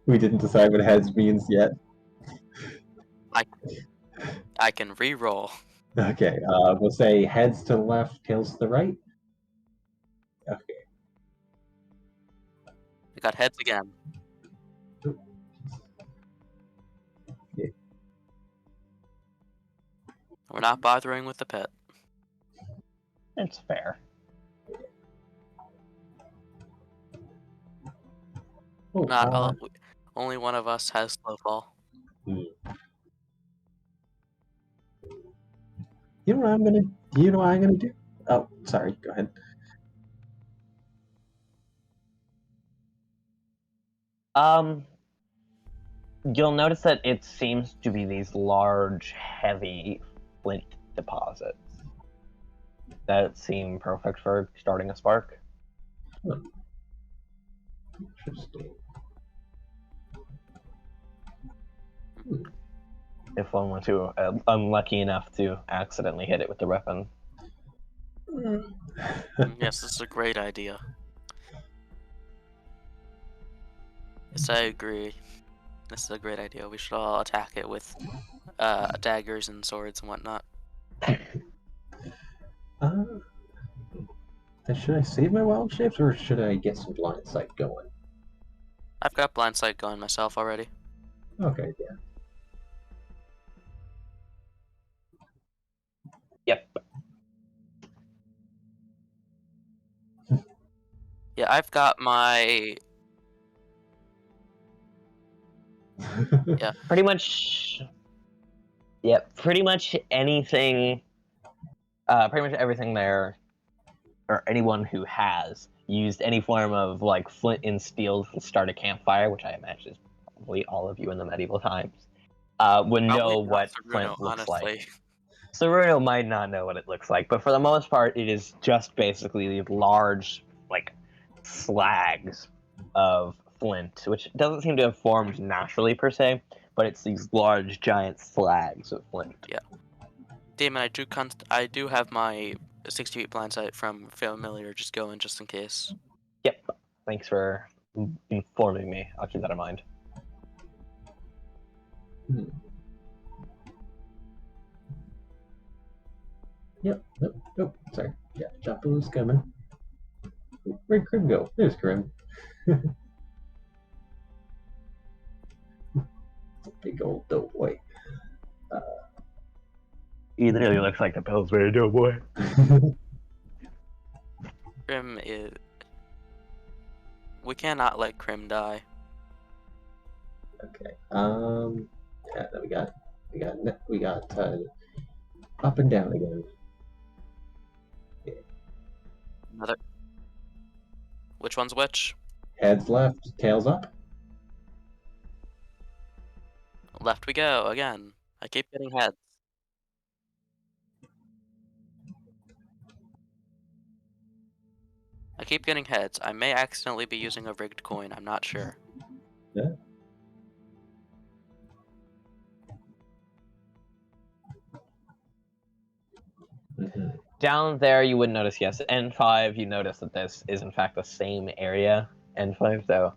We didn't decide what heads means yet. I can re-roll. Okay, we'll say heads to the left, tails to the right. Okay. I got heads again. Yeah. We're not bothering with the pit. It's fair. Oh, Not Only one of us has slow fall. You know what I'm gonna? You know what I'm gonna do? Oh, sorry. Go ahead. You'll notice that it seems to be these large, heavy flint deposits that seem perfect for starting a spark. Interesting. If one were to unlucky enough to accidentally hit it with the weapon. Yes, this is a great idea. Yes, I agree. This is a great idea. We should all attack it with daggers and swords and whatnot. Should I save my wild shapes or should I get some blind sight going? I've got blind sight going myself already. Okay, yeah. Yep. Yeah, I've got my... Yeah. Pretty much. Yep. Pretty much anything. Pretty much everything there, or anyone who has used any form of like flint and steel to start a campfire, which I imagine is probably all of you in the medieval times, would know Probably not what Saruno, flint looks honestly. like. Saruno might not know what it looks like, but for the most part, it is just basically these large, like, slags of flint, which doesn't seem to have formed naturally per se, but it's these large, giant slags of flint. Yeah. Damon, I do have my 60 feet blind sight from familiar just going just in case. Yep. Thanks for informing me. I'll keep that in mind. Yep. Nope. Sorry. Yeah, Chopper was coming. Where'd Krim go? There's Krim. Big old doughboy. He literally looks like the Pillsbury Doughboy. Krim is... We cannot let Krim die. Okay. Yeah. Then we got up and down again. Another... Which one's which? Heads left, tails up. Left we go, again. I keep getting heads. I keep getting heads. I may accidentally be using a rigged coin, I'm not sure. Yeah. Down there, you wouldn't notice, yes. N5, you notice that this is, in fact, the same area. N5, so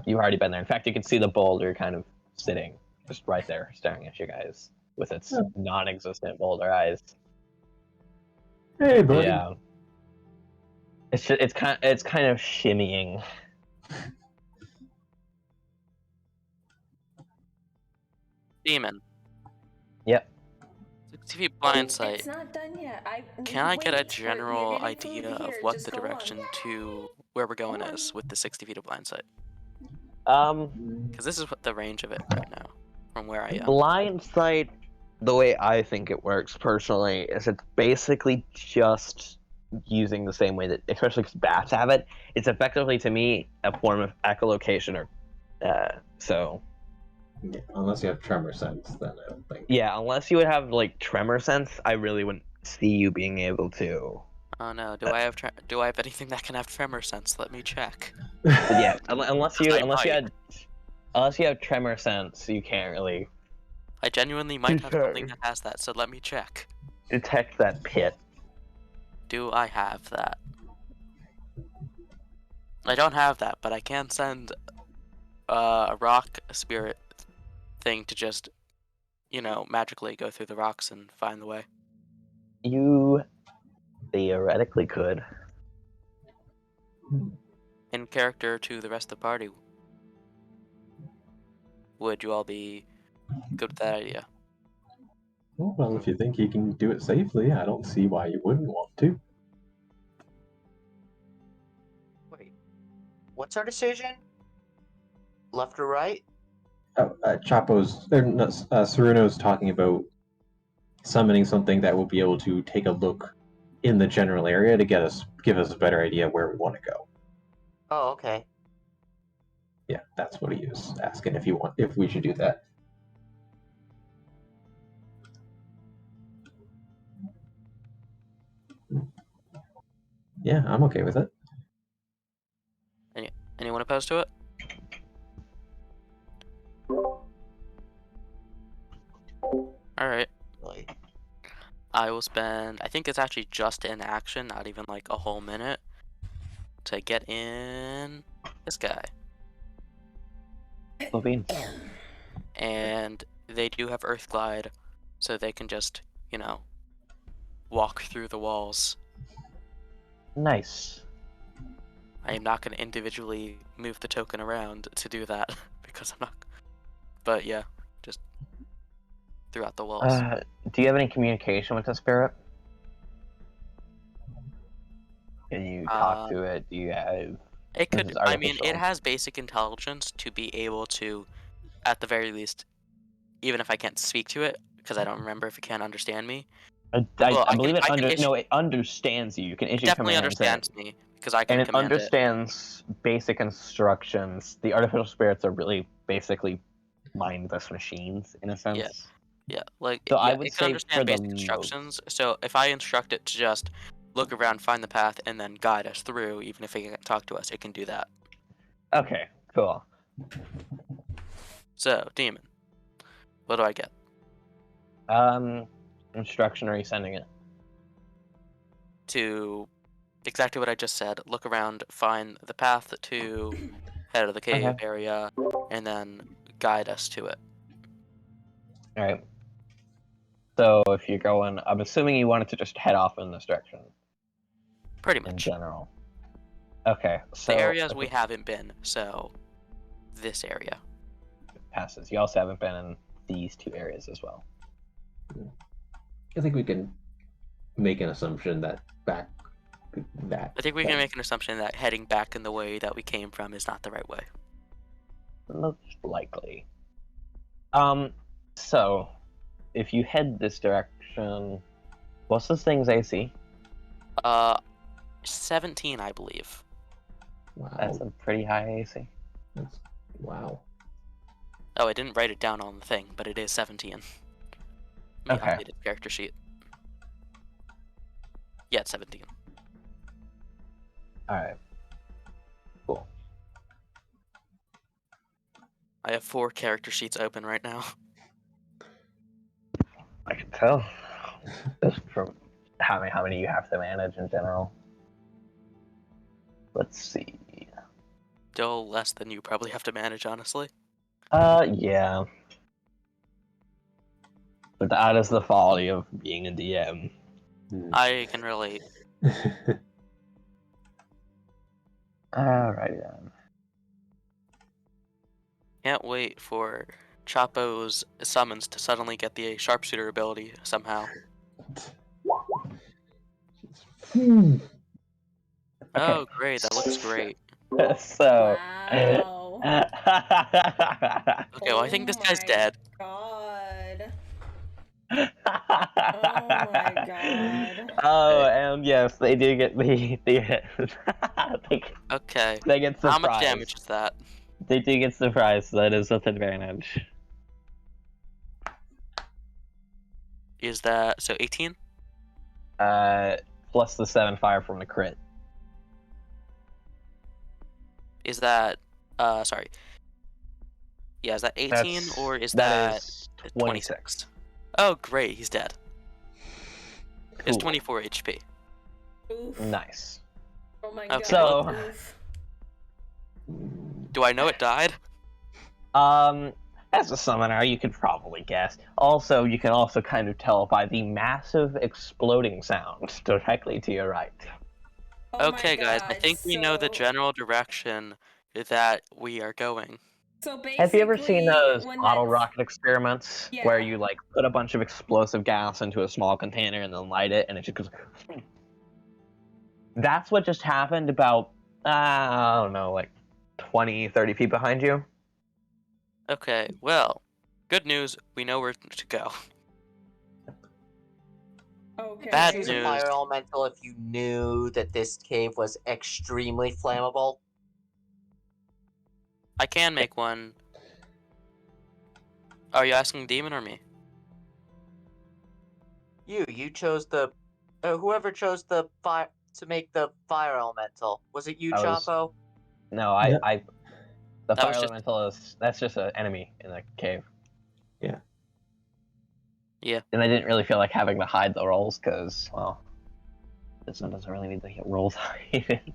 you've already been there. In fact, you can see the boulder kind of sitting just right there, staring at you guys with its non-existent boulder eyes. Hey, buddy. Yeah. It's kind of shimmying. Demon. Yep. 60 feet blind sight. It's not done yet. Can I get a general idea of what the direction to where we're going is with the 60 feet of blind sight? Because this is what the range of it right now, from where I am. Blind sight, the way I think it works personally, is it's basically just using the same way that, especially because bats have it, it's effectively, to me, a form of echolocation, or so. Yeah, unless you have tremor sense, then I don't think. Yeah, unless you would have like tremor sense, I really wouldn't see you being able to. Oh no, do I have anything that can have tremor sense? Let me check. But yeah, unless you have tremor sense, you can't really I genuinely might have something that has that, so let me check. detect that pit. Do I have that? I don't have that, but I can send a rock spirit thing to just, magically go through the rocks and find the way. You theoretically could. In character to the rest of the party, would you all be good with that idea? Well, if you think you can do it safely, I don't see why you wouldn't want to. Wait, what's our decision? Left or right? Saruno's talking about summoning something that will be able to take a look in the general area to give us a better idea where we want to go. Oh, okay. Yeah, that's what he was asking if we should do that. Yeah, I'm okay with it. Anyone opposed to it? Alright. I will spend, I think it's actually just in action, not even like a whole minute, to get in this guy. Levine. And they do have Earth Glide, so they can just, walk through the walls. Nice. I am not going to individually move the token around to do that, because I'm not... But yeah, just throughout the walls. Do you have any communication with the spirit? Can you talk to it? Do you have... It This could, is I mean, it artificial. has basic intelligence to be able to, at the very least, even if I can't speak to it, because I don't remember if it can understand me. I believe it understands you. You can It issue definitely commands understands me, because I can and it command it. understands basic instructions. The artificial spirits are really basically mindless machines in a sense. Yeah, like, So I yeah, would it can say understand for the basic instructions, so if I instruct it to just look around, find the path, and then guide us through, even if it can't talk to us, it can do that. Okay, cool. So, Demon. What do I get? Instruction, or are you sending it? To exactly what I just said, look around, find the path to head of the cave Okay. area, and then guide us to it. Alright. So if you're going, I'm assuming you wanted to just head off in this direction. Pretty In much. general. Okay, so... The areas we haven't been, so this area. Passes. You also haven't been in these two areas as well. I think we can make an assumption that I think we can make an assumption that heading back in the way that we came from is not the right way. Most likely. So, if you head this direction, what's this thing's AC? 17, I believe. Wow. That's a pretty high AC. Wow. Oh, I didn't write it down on the thing, but it is 17. Let me Okay. update the character sheet. Yeah, it's 17. Alright. Cool. I have 4 character sheets open right now. I can tell. Just from how many you have to manage in general. Let's see. Still less than you probably have to manage, honestly. Yeah. But that is the folly of being a DM. I can relate. Alrighty then. Can't wait for Chapo's summons to suddenly get the sharpshooter ability somehow. Oh, great. That looks great. So. Wow. Okay, well, I think this guy's dead. God. Oh my god. Oh, and yes, they do get Okay. they get surprised. How much damage is that? They do get surprised, so that is with advantage. Is that so 18? Plus the 7 fire from the crit. Is that sorry. Yeah, is that 18 or is that is 26? Oh, great, he's dead. It's Cool. 24 HP. Oof. Nice. Oh my Okay. god. So- Oof. Do I know it died? As a summoner, you could probably guess. Also, you can also kind of tell by the massive exploding sound directly to your right. Oh my Okay, guys, I God, think we know the so- general direction that we are going. So basically, Have you ever seen those when bottle that's- rocket experiments where you like put a bunch of explosive gas into a small container and then light it and it just goes? That's what just happened about, I don't know, like 20, 30 feet behind you. Okay, well, good news, we know where to go. Okay. Bad Choose news. a fire elemental if you knew that this cave was extremely flammable. I can make one. Are you asking Demon or me? You chose the whoever chose the fire to make the fire elemental. Was it you, I was- Chapo? No, Yeah. the That fire was just- elemental that's just an enemy in the cave. Yeah. Yeah. And I didn't really feel like having to hide the rolls because, well, this one doesn't really need to get rolls hidden.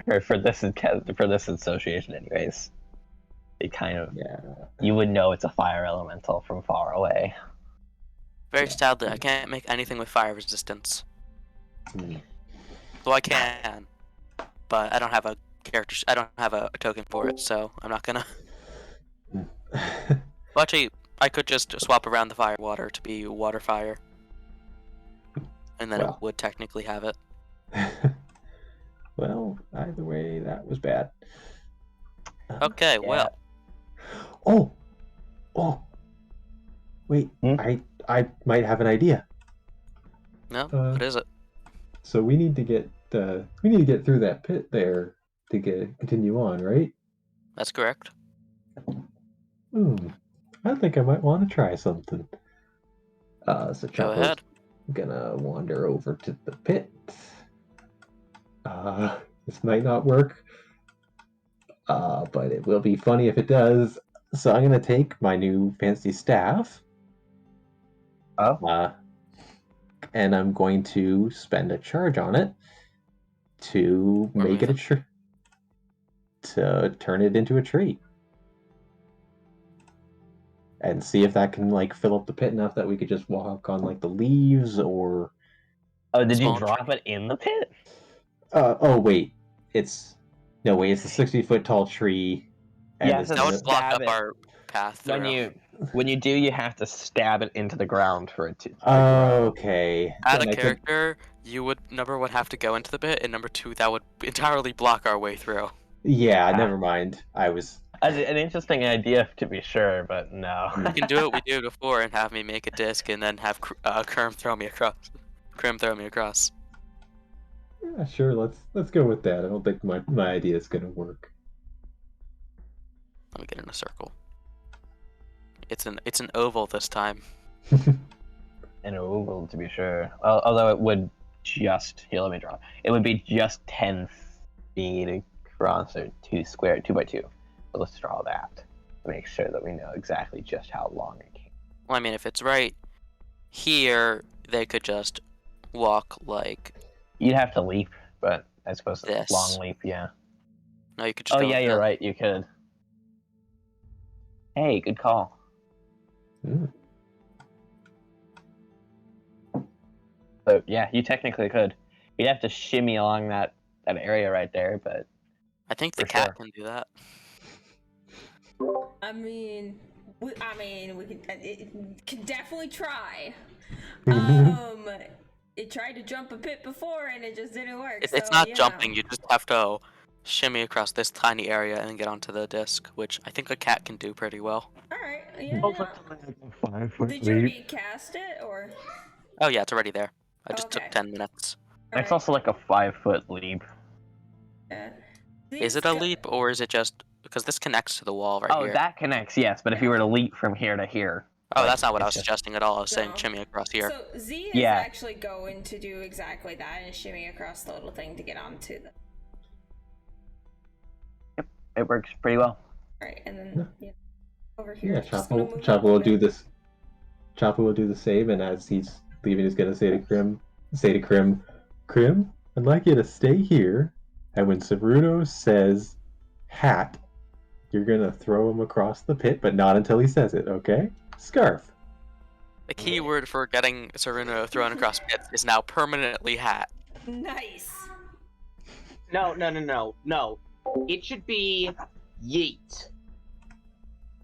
Or for this association, anyways. It kind of you would know it's a fire elemental from far away. Very sadly, I can't make anything with fire resistance. Well, I can, but I don't have a character. I don't have a token for it, so I'm not gonna. Well, actually, I could just swap around the fire water to be water fire, and then Well. it would technically have it. Well, either way, that was bad. Okay, well, Oh, wait, Hmm? I might have an idea. no, what is it? So we need to get through that pit there to continue on, right? That's correct. I think I might want to try something. So Go Chapo's ahead. gonna wander over to the pit. This might not work, but it will be funny if it does. So I'm gonna take my new fancy staff. Oh, And I'm going to spend a charge on it to Or make it move to turn it into a tree. And see if that can like fill up the pit enough that we could just walk on like the leaves or oh, did you Small drop it in the pit? oh wait. It's a 60-foot tall tree. And Yeah, it's so That would block stab up it. our path through. When you do, you have to stab it into the ground for it to. okay. Add Then a I could- character, you would number one have to go into the pit, and number two that would entirely block our way through. Yeah, Ah. never mind. I was An interesting idea to be sure, but no. You can do what we did before and have me make a disc, and then have Kerm throw me across. Krim throw me across. yeah, sure. Let's go with that. I don't think my idea is gonna work. Let me get in a circle. It's an oval this time. An oval, to be sure. Although it would just here. Let me draw. It would be just 10 feet across, or 2 by 2. So let's draw that to make sure that we know exactly just how long it came. Well, I mean, if it's right here, they could just walk like. You'd have to leap, but I suppose it's This. a long leap. Yeah. No, you could just. Oh go yeah, like you're that. right. You could. Hey, good call. Mm. So yeah, you technically could. You'd have to shimmy along that area right there, but I think the For cat sure. can do that. I mean, we can definitely try. It tried to jump a pit before and it just didn't work. It's so, not you know. jumping. You just have to shimmy across this tiny area and get onto the disc, which I think a cat can do pretty well. All right. Yeah. Did you already cast it or? Oh yeah, it's already there. I just Okay. took 10 minutes. it's also like a 5-foot leap. Yeah. Is it a leap or is it just because this connects to the wall right Oh, here? that connects, yes. But if you were to leap from here to here, Oh, like, that's not what I it's was just- suggesting at all. I was saying No. shimmy across here. So Z is Yeah. actually going to do exactly that and shimmy across the little thing to get onto the. it works pretty well. Right, and then over here. Yeah, just gonna Chapo move Chapo up a will do bit. this. Chapo will do the same, and as he's leaving, he's gonna say to Krim, Krim, I'd like you to stay here, and when Saruno says hat, you're gonna throw him across the pit, but not until he says it, okay? Scarf. The key word for getting Saruno thrown across pits is now permanently hat. Nice. No. It should be yeet.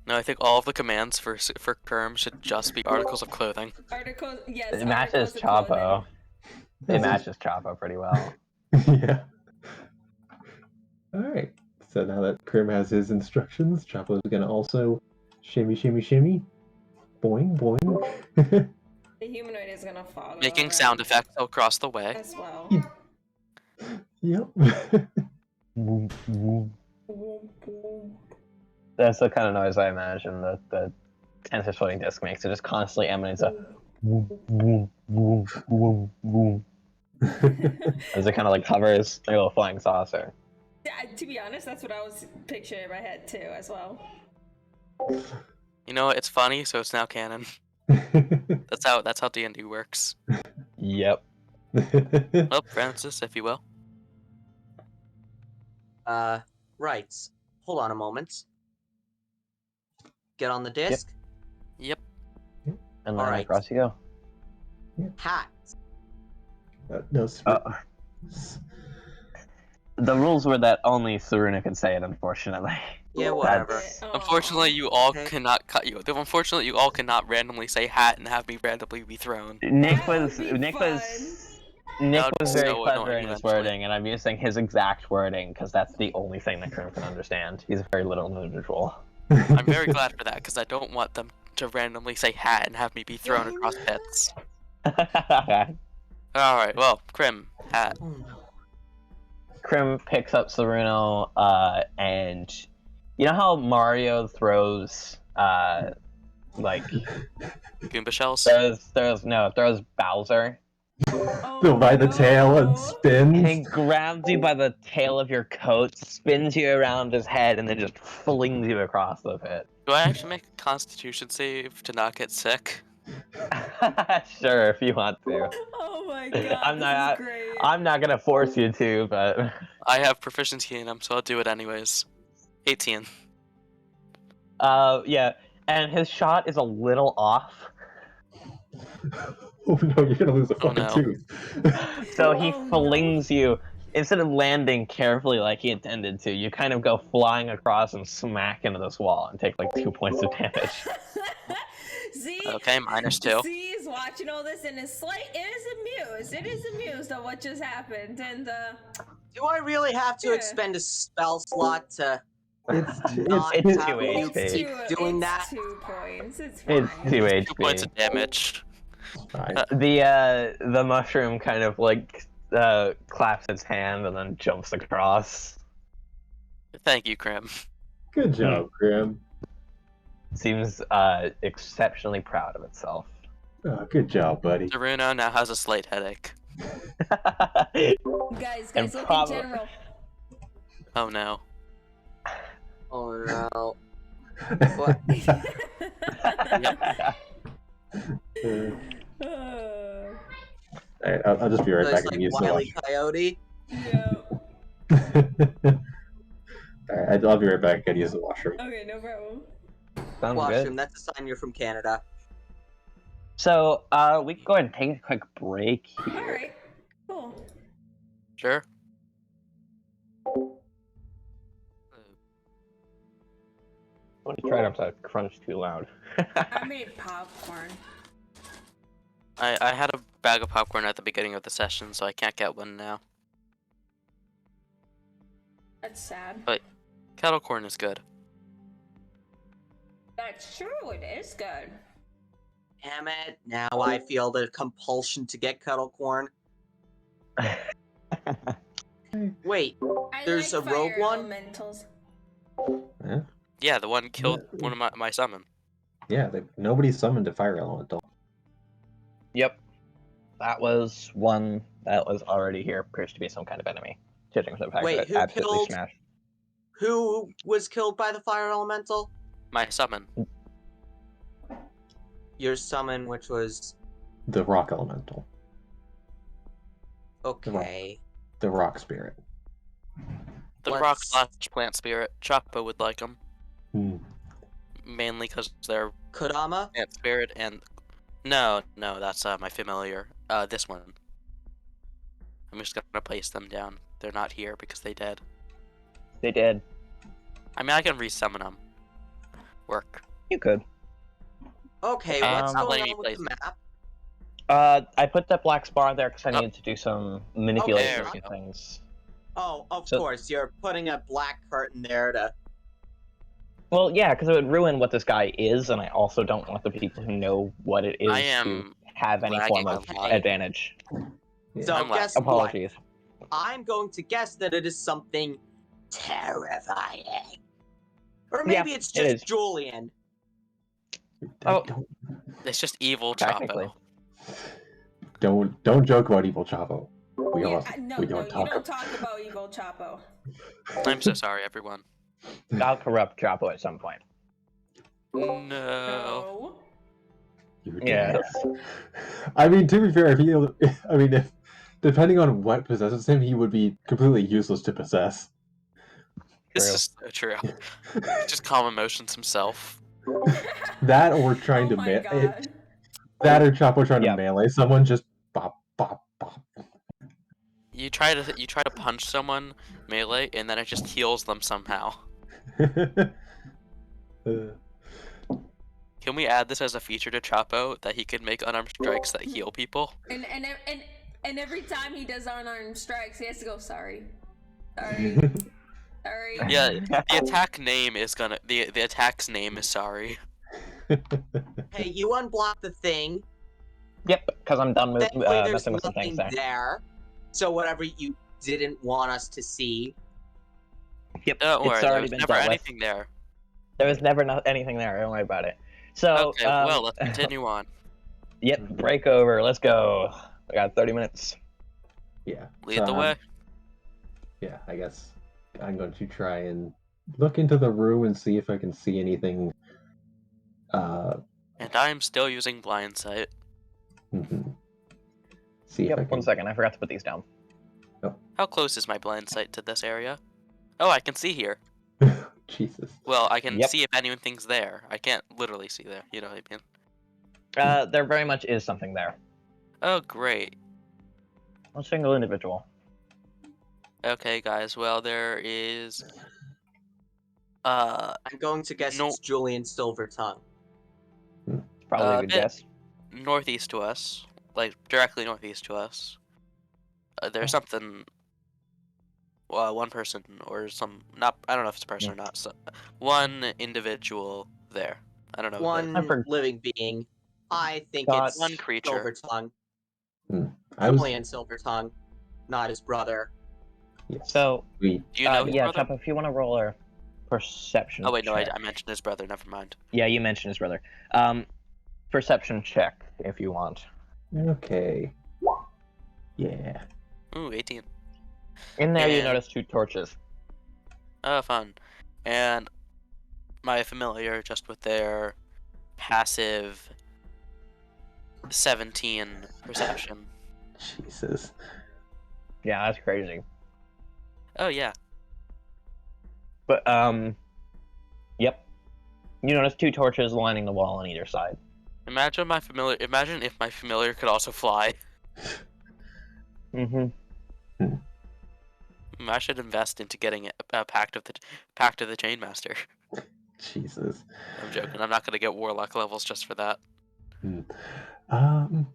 No, I think all of the commands for Kerm should just be articles of clothing. Articles, yes. It matches articles of clothing. Chapo. It matches Chapo pretty well. Yeah. All right. So now that Krim has his instructions, Chapo's gonna also shimmy, shimmy, shimmy. Boing, boing. The humanoid is gonna follow. Making right? sound effects across the way. as well. Yep. That's the kind of noise I imagine that the tensor floating disc makes. It just constantly emanates a as it kind of like hovers like a little flying saucer. Yeah, to be honest, that's what I was picturing in my head too, as well. You know, it's funny, so it's now canon. That's how D&D works. Yep. Well, Francis, if you will. Right. Hold on a moment. Get on the disc. Yep. And then Alright. across you go. Hat. No, The rules were that only Saruna could say it, unfortunately. Yeah, whatever. That's- Unfortunately, you all Okay. cannot cut you. Unfortunately, you all cannot randomly say hat and have me randomly be thrown. Nick That would was be Nick fun. was Nick That was would be very so clever annoying in his eventually. wording, and I'm using his exact wording because that's the only thing that Krim can understand. He's a very little individual. I'm very glad for that because I don't want them to randomly say hat and have me be thrown across pits. Alright, well, Krim, hat. Oh no. Krim picks up Saruno, and you know how Mario throws like Goomba shells. throws Bowser. So by the tail and no. spins. And he grabs you by the tail of your coat, spins you around his head, and then just flings you across the pit. Do I actually make a constitution save to not get sick? Sure, if you want to. Oh my god, I'm this not- is great. I'm not gonna force you to, but I have proficiency in them, so I'll do it anyways. 18. yeah. And his shot is a little off, Oh no, you're gonna lose a Oh, fucking no. tooth. so he Oh, no. flings you. Instead of landing carefully like he intended to, you kind of go flying across and smack into this wall and take like 2 points of damage. See? Okay, -2. See, he's watching all this and is amused. It is amused at what just happened, and Do I really have to Yeah. expend a spell slot to It's not it's have 2 you HP. keep doing it's that? 2 points. It's It's fine. 2 HP. 2 points of damage. fine. The mushroom kind of like claps its hand and then jumps across. Thank you, Krim. Good job, Grim. Seems exceptionally proud of itself. Oh, good job, buddy. Daruno now has a slight headache. Guys, And look prob- in general. Oh no. Oh no. What? Alright, I'll just be right It's back and like use the Wile E. Coyote. Yeah. Alright, I'll be right back and use the washroom. Okay, no problem. Sounds Washroom, good. that's a sign you're from Canada. So we can go ahead and take a quick break here. All right. Cool. Sure. I want to try not to crunch too loud. I made popcorn. I had a bag of popcorn at the beginning of the session, so I can't get one now. That's sad. Kettle corn is good. That's true. It is good. Damn it, now I feel the compulsion to get kettle corn. Wait, I There's like a rogue fire one? elementals. Yeah, the one killed one of my summon. Yeah, nobody summoned a fire elemental. Yep. That was one that was already here, appears to be some kind of enemy. Judging from the fact Wait, that it who absolutely killed- smashed. who was killed by the fire elemental? My summon. Your summon, which was The rock elemental. okay. The rock spirit. The Let's- rock/plant spirit. Choppa would like them. Hmm. Mainly because they're Kodama? plant spirit and... No, that's my familiar. This one. I'm just gonna place them down. They're not here because they dead. They did. I mean, I can resummon them. Work. You could. Okay, Um, what's not going letting me on with place the map? I put that black spot there because I Oh. needed to do some manipulation there we of go. things. Oh, of So- course, you're putting a black curtain there to... Well, yeah, because it would ruin what this guy is, and I also don't want the people who know what it is I to am have any lagging form of a lot. advantage. So I'm guess Apologies. what? I'm going to guess that it is something terrifying. Or maybe Yeah, it's it just is. Julian. Oh. It's just evil Technically. Chapo. Don't joke about evil Chavo. We Yeah, don't no, we no, don't you talk. don't talk about evil Chapo. I'm so sorry, everyone. I'll corrupt Chapo at some point. No. No. You Yes. dare. I mean, to be fair, if depending on what possesses him, he would be completely useless to possess. This True. is so true. He just calm emotions himself. That or trying Oh to my god. that or Chapo trying Yeah. to melee someone, just bop bop bop. You try to punch someone melee, and then it just heals them somehow. Can we add this as a feature to Chapo that he can make unarmed strikes that heal people? And every time he does unarmed strikes, he has to go sorry. Sorry. Sorry. Yeah, the attack name is gonna the attack's name is sorry. Hey, you unblock the thing. Yep, because I'm done with Thankfully, there's messing with some things nothing there. there. So whatever you didn't want us to see. Yep, Don't worry, it's there already was been never dealt with. anything there. There was never anything there. Don't worry about it. So, Okay, well, let's continue on. Yep, break over. Let's go. I got 30 minutes. Yeah. Lead the way. Yeah, I guess I'm going to try and look into the room and see if I can see anything. And I'm still using blind sight. Mhm. See if I Yep, can. 1 second. I forgot to put these down. How close is my blind sight to this area? Oh, I can see here. Jesus. Well, I can Yep. see if anything's there. I can't literally see there. You know what I mean? There very much is something there. Oh, great. A single individual. Okay, guys. Well, there is. I'm going to guess No. it's Julian Silvertongue. Probably a good bit- guess. Northeast to us, like directly northeast to us. There's something. One person or some. Not. I don't know if it's a person or not. So, one individual there. I don't know. who that is. One living being. I think God. it's One creature. Silvertongue. I was. Julian Silvertongue, not his brother. Yes. So, We. Do you know his yeah, brother? Chop, if you want to roll a perception Oh wait, no, I check. mentioned his brother. Never mind. Yeah, you mentioned his brother. Perception check, if you want. Okay. Yeah. Ooh, 18. In there, you And- notice 2 torches. Oh, fun. And my familiar, just with their passive 17 perception. Jesus. Yeah, that's crazy. Oh yeah. But, yep. You notice 2 torches lining the wall on either side. Imagine if my familiar could also fly. Mm-hmm. I should invest into getting a pact of the Chainmaster. Jesus. I'm joking. I'm not gonna get warlock levels just for that. Um.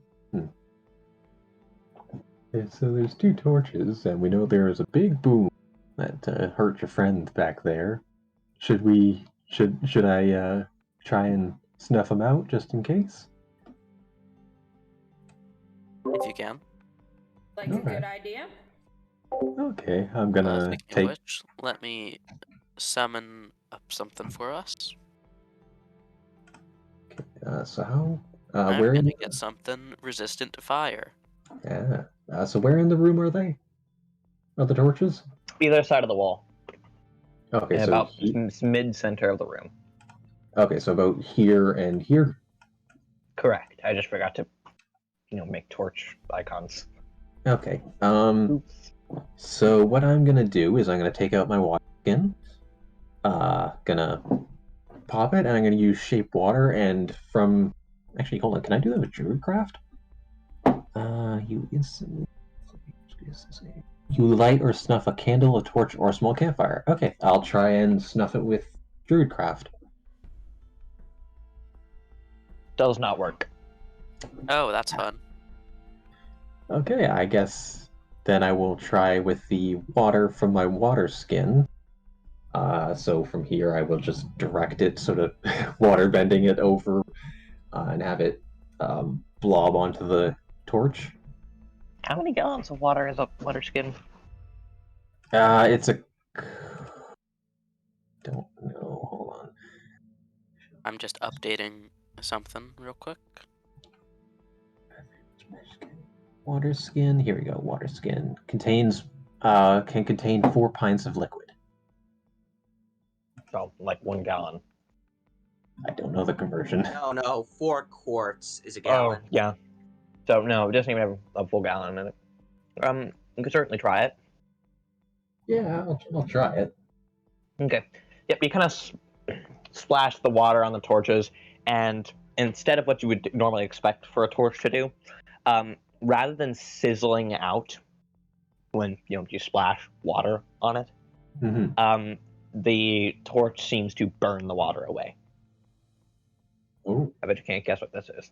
And so there's 2 torches, and we know there is a big boom that hurt your friend back there. Should we? Should I try and snuff him out just in case? If you can. Like a good idea. Okay, I'm gonna Speaking of take. which, let me summon up something for us. So how? I'm Where? gonna get something resistant to fire. Yeah. So where in the room are they? Are the torches? Either side of the wall. Okay, In so about mid-center of the room. okay, so about here and here. Correct. I just forgot to, make torch icons. Okay. Oops. So what I'm gonna do is I'm gonna take out my water skin. Gonna pop it, and I'm gonna use shape water. And from actually, hold on. Can I do that with Druidcraft? You instantly. You light or snuff a candle, a torch, or a small campfire. Okay, I'll try and snuff it with Druidcraft. Does not work. Oh, that's fun. Okay, I guess then I will try with the water from my water skin. So from here, I will just direct it, sort of water bending it over, and have it blob onto the torch. How many gallons of water is a water skin? It's a. Don't know. Hold on. I'm just updating something real quick. Water skin. Here we go. Water skin can contain 4 pints of liquid. Oh, like 1 gallon. I don't know the conversion. No, 4 quarts is a gallon. Oh, yeah. So no, it doesn't even have a full gallon in it. You could certainly try it. Yeah, I'll try it. Okay. Yep, you kind of splash the water on the torches, and instead of what you would normally expect for a torch to do, rather than sizzling out when you splash water on it, Mm-hmm. The torch seems to burn the water away. Oh, I bet you can't guess what this is.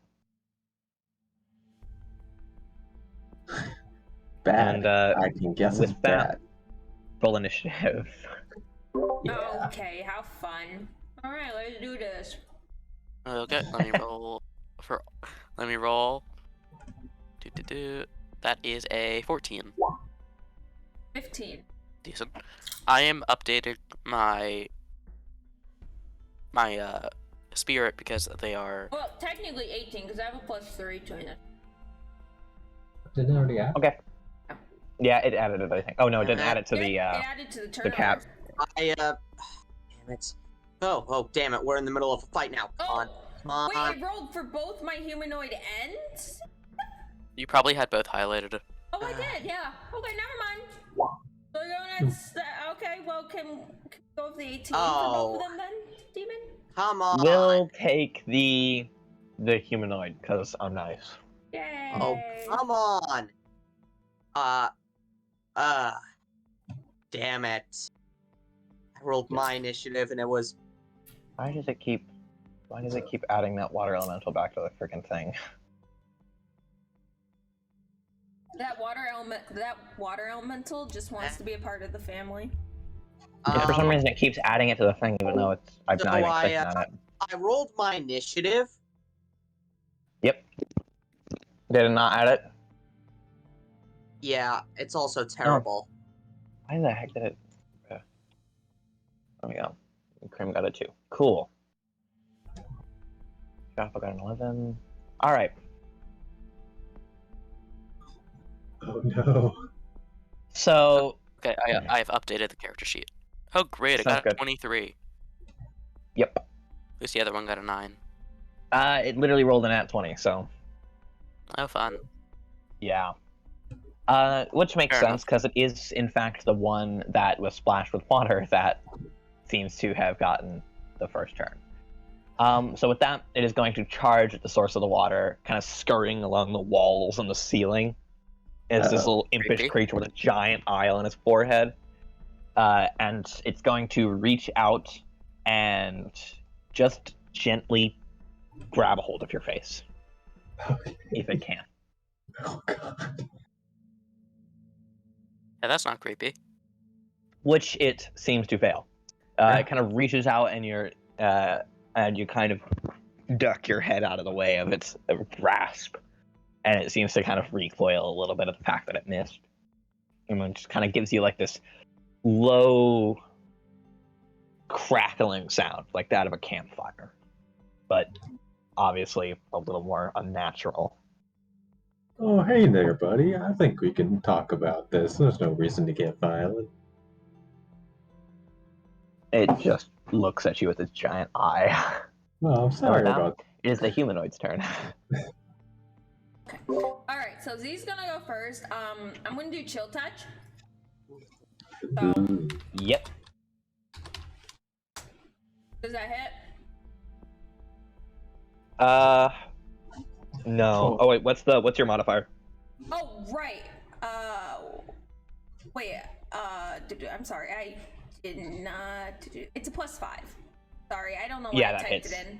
bad. And I can guess with it's that- bad. Roll initiative. Yeah. Okay, how fun. Alright, let's do this. Okay, let me roll Let me roll. That is a 14. 15. Decent. I am updating my spirit because they are. Well, technically 18, because I have a +3 to it. Didn't it already add? Okay. Yeah, it added it, I think. Oh no, it didn't add it to the It added to the turnover. cap. Damn it. Oh, damn it. We're in the middle of a fight now. Come on. Wait, I rolled for both my humanoid ends? You probably had both highlighted. Oh, I did, yeah. Okay, never mind. So okay, well, can go with the 18 for both of them then, Demon? Come on. We'll take the humanoid, because I'm nice. Yay. Oh, come on. Damn it. I rolled my initiative and it was. Why does it keep adding that water elemental back to the freaking thing? That water elemental just wants to be a part of the family. Yeah, for some reason it keeps adding it to the thing, even though I'm not even clicking on it. I rolled my initiative. Yep. Did it not add it? Yeah, it's also terrible. Why the heck did it? There we go. Krim got a 2. Cool. Jaffa got an 11. All right. Oh no. So. Okay, I have updated the character sheet. Oh great, I Sounds got good. a 23. Yep. Who's the other one got a 9? It literally rolled an at 20, so. Oh fun. Yeah. Which makes Fair sense, because it is, in fact, the one that was splashed with water that seems to have gotten the first turn. So with that, it is going to charge at the source of the water, kind of scurrying along the walls and the ceiling. It's this little impish Creepy. creature with a giant eye on its forehead. And it's going to reach out and just gently grab a hold of your face, if it can. Oh god. Yeah, that's not creepy. Which it seems to fail. It kind of reaches out, and you kind of duck your head out of the way of its grasp, and it seems to kind of recoil a little bit at the fact that it missed. And it just kind of gives you like this low crackling sound, like that of a campfire, but obviously a little more unnatural. Oh, hey there, buddy. I think we can talk about this. There's no reason to get violent. It just looks at you with its giant eye. Well, I'm sorry now about. It is the humanoid's turn. Okay. Alright, so Z's gonna go first. I'm gonna do chill touch. So, Yep. does that hit? No. Oh wait, what's your modifier? Oh, right. Wait, I'm sorry, I did not do. It's a +5. Sorry, I don't know why Yeah, I that typed hits. it in.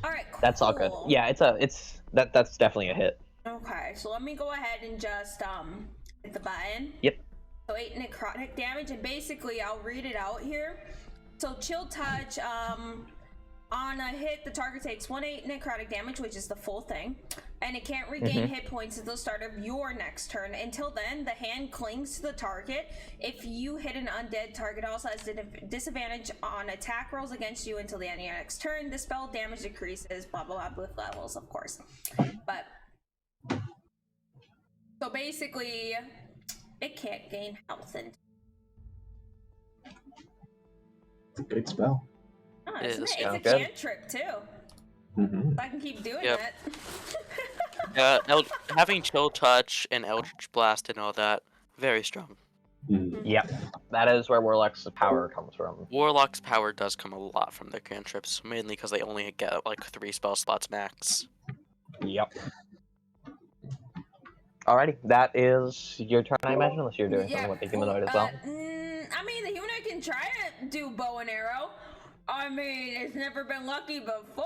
Alright, cool. That's all good. Yeah, that's definitely a hit. Okay, so let me go ahead and just Hit the button. Yep. So 8 necrotic damage, and basically I'll read it out here. So chill touch, on a hit, the target takes 1d8 necrotic damage, which is the full thing, and it can't regain hit points until the start of your next turn. Until then, the hand clings to the target. If you hit an undead, target also has disadvantage on attack rolls against you until the end of your next turn. The spell damage decreases, blah blah blah, with levels, of course. But so basically, it can't gain health. And It's a good spell. oh, It isn't is, it? yeah. It's a cantrip too. Mm-hmm. I can keep doing Yep. that. Having Chill Touch and Eldritch Blast and all that, very strong. Mm. Yep. That is where Warlock's power comes from. Warlock's power does come a lot from their cantrips, mainly because they only get like 3 spell slots max. Yep. Alrighty, that is your turn, I imagine, unless you're doing something with the humanoid as well. I mean, the humanoid can try to do bow and arrow. I mean, it's never been lucky before,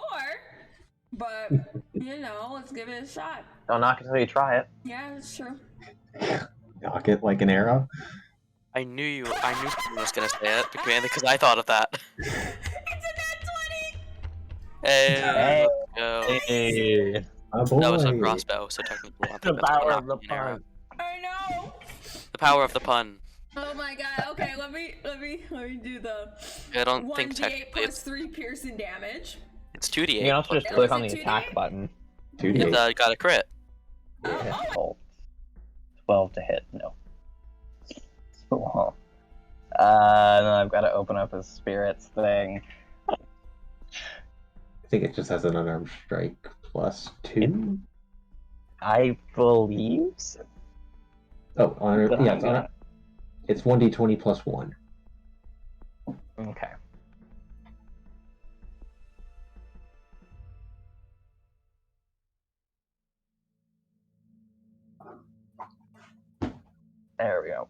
but you know, let's give it a shot. Don't knock it until you try it. Yeah, that's true. Knock it like an arrow. I knew someone was gonna say it, because I thought of that. It's a nat 20! Hey, let's go. Hey. Oh boy. That was a crossbow, so technically I The think that's power not of the an arrow. pun. I know! The power of the pun. Oh my god, okay, let me do the I don't think 1d8 technically plus 3 piercing damage. it's 2d8. You can also just Oh, click is on it the 2D8? attack button. 2d8. It got a crit. Yeah. 12 to hit. No. So, then I've got to open up his spirits thing. I think it just has an unarmed strike plus 2. I believe so. Oh, yeah, it's 1d20 plus 1. Okay. There we go.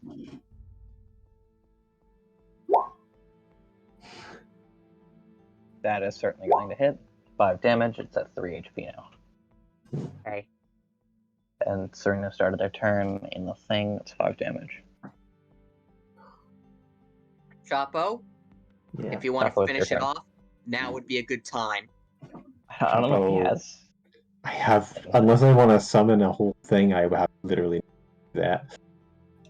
That is certainly going to hit. 5 damage. It's at 3 HP now. Okay. And Serena started their turn in the thing. It's 5 damage. Chapo, Yeah. if you want Chapo, to it's your finish it turn. off, now would be a good time. I don't know if he Chapo. has. I have, unless I want to summon a whole thing, I have literally that.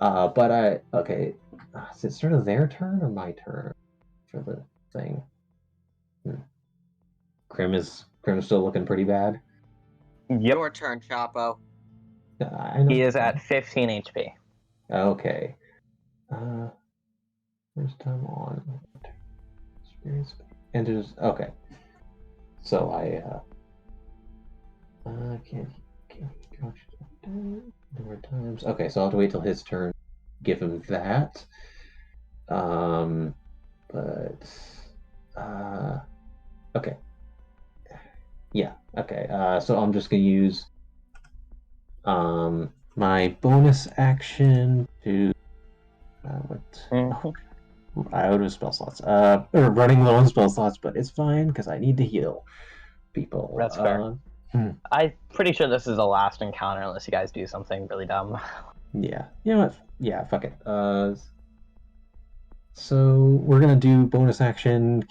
Okay. Is it sort of their turn or my turn for the thing? Grim's still looking pretty bad. Yep. Your turn, Chapo. I know. He is at 15 HP. Okay. First time on. Experience enters. Okay. So I can't crouch more times. Okay, so I'll have to wait till his turn. Give him that. Okay. Yeah. Okay. So I'm just gonna use my bonus action to out of spell slots. Or running low on spell slots, but it's fine because I need to heal people. That's fair. I'm pretty sure this is the last encounter unless you guys do something really dumb. Yeah. You know what? Yeah, fuck it. So we're gonna do bonus action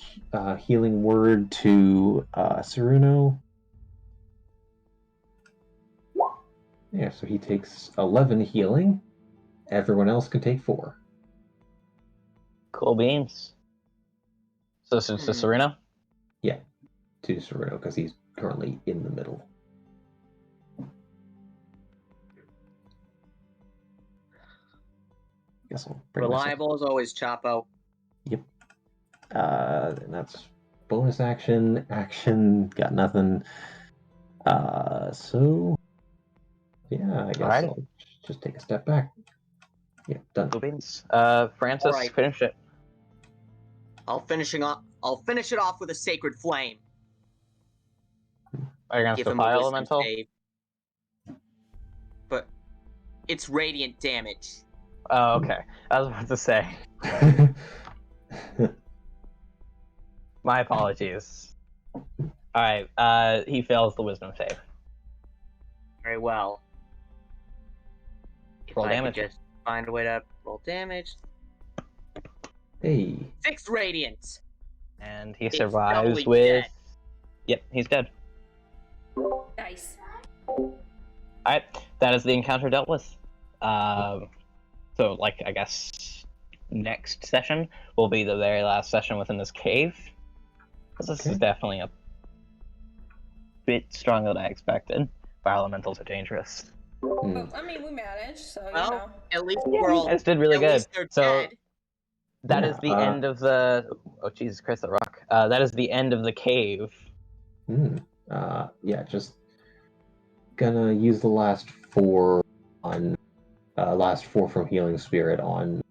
healing word to Saruno. Yeah, so he takes 11 healing. Everyone else can take 4. Cool beans. So this is to Serena? Yeah, to Saruno because he's currently in the middle. Guess I'll bring Reliable as always, Chapo. Yep. And that's bonus action. Action. Got nothing. So yeah, I guess Alrighty. I'll just take a step back. Yeah, done. Cool beans. Francis, Alright. finish it. I'll finish it off with a sacred flame. Are you gonna Give still him a fire wisdom elemental? save. But it's radiant damage. Oh, okay. I was about to say. My apologies. Alright, he fails the wisdom save. Very well. If Roll I damage. could just find a way to roll damage. Hey. 6 radiant. And he It's survives doubly with. dead. Yep, he's dead. Nice. Alright, that is the encounter dealt with. So, like, I guess next session will be the very last session within this cave. Because this is definitely a bit stronger than I expected. Fire elementals are dangerous. Well, I mean, we managed, so Well, you know. at least Yeah, we're you all. guys did really At good. least they're So dead. that is Yeah, the end of the. Oh Jesus Christ, the rock! That is the end of the cave. Yeah, just gonna use the last 4 on last 4 from Healing Spirit on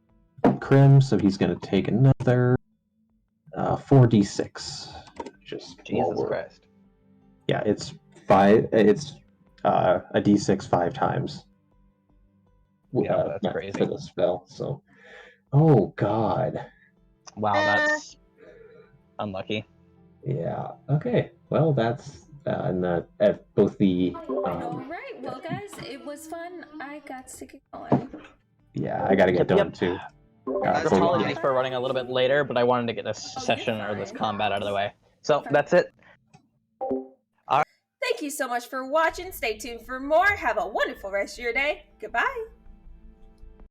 Krim, so he's gonna take another 4d6. Just while Jesus Christ! Yeah, it's 5. It's a d6 5 times. Yeah, that's crazy. For the spell. So, oh god. Wow, that's unlucky. Yeah. Okay. Well, that's and at both the. All right. Well, guys, it was fun. I got to get going. Yeah, I gotta get going too. Apologies for running a little bit later, but I wanted to get this session or this combat out of the way. So that's it. Thank you so much for watching. Stay tuned for more. Have a wonderful rest of your day. Goodbye.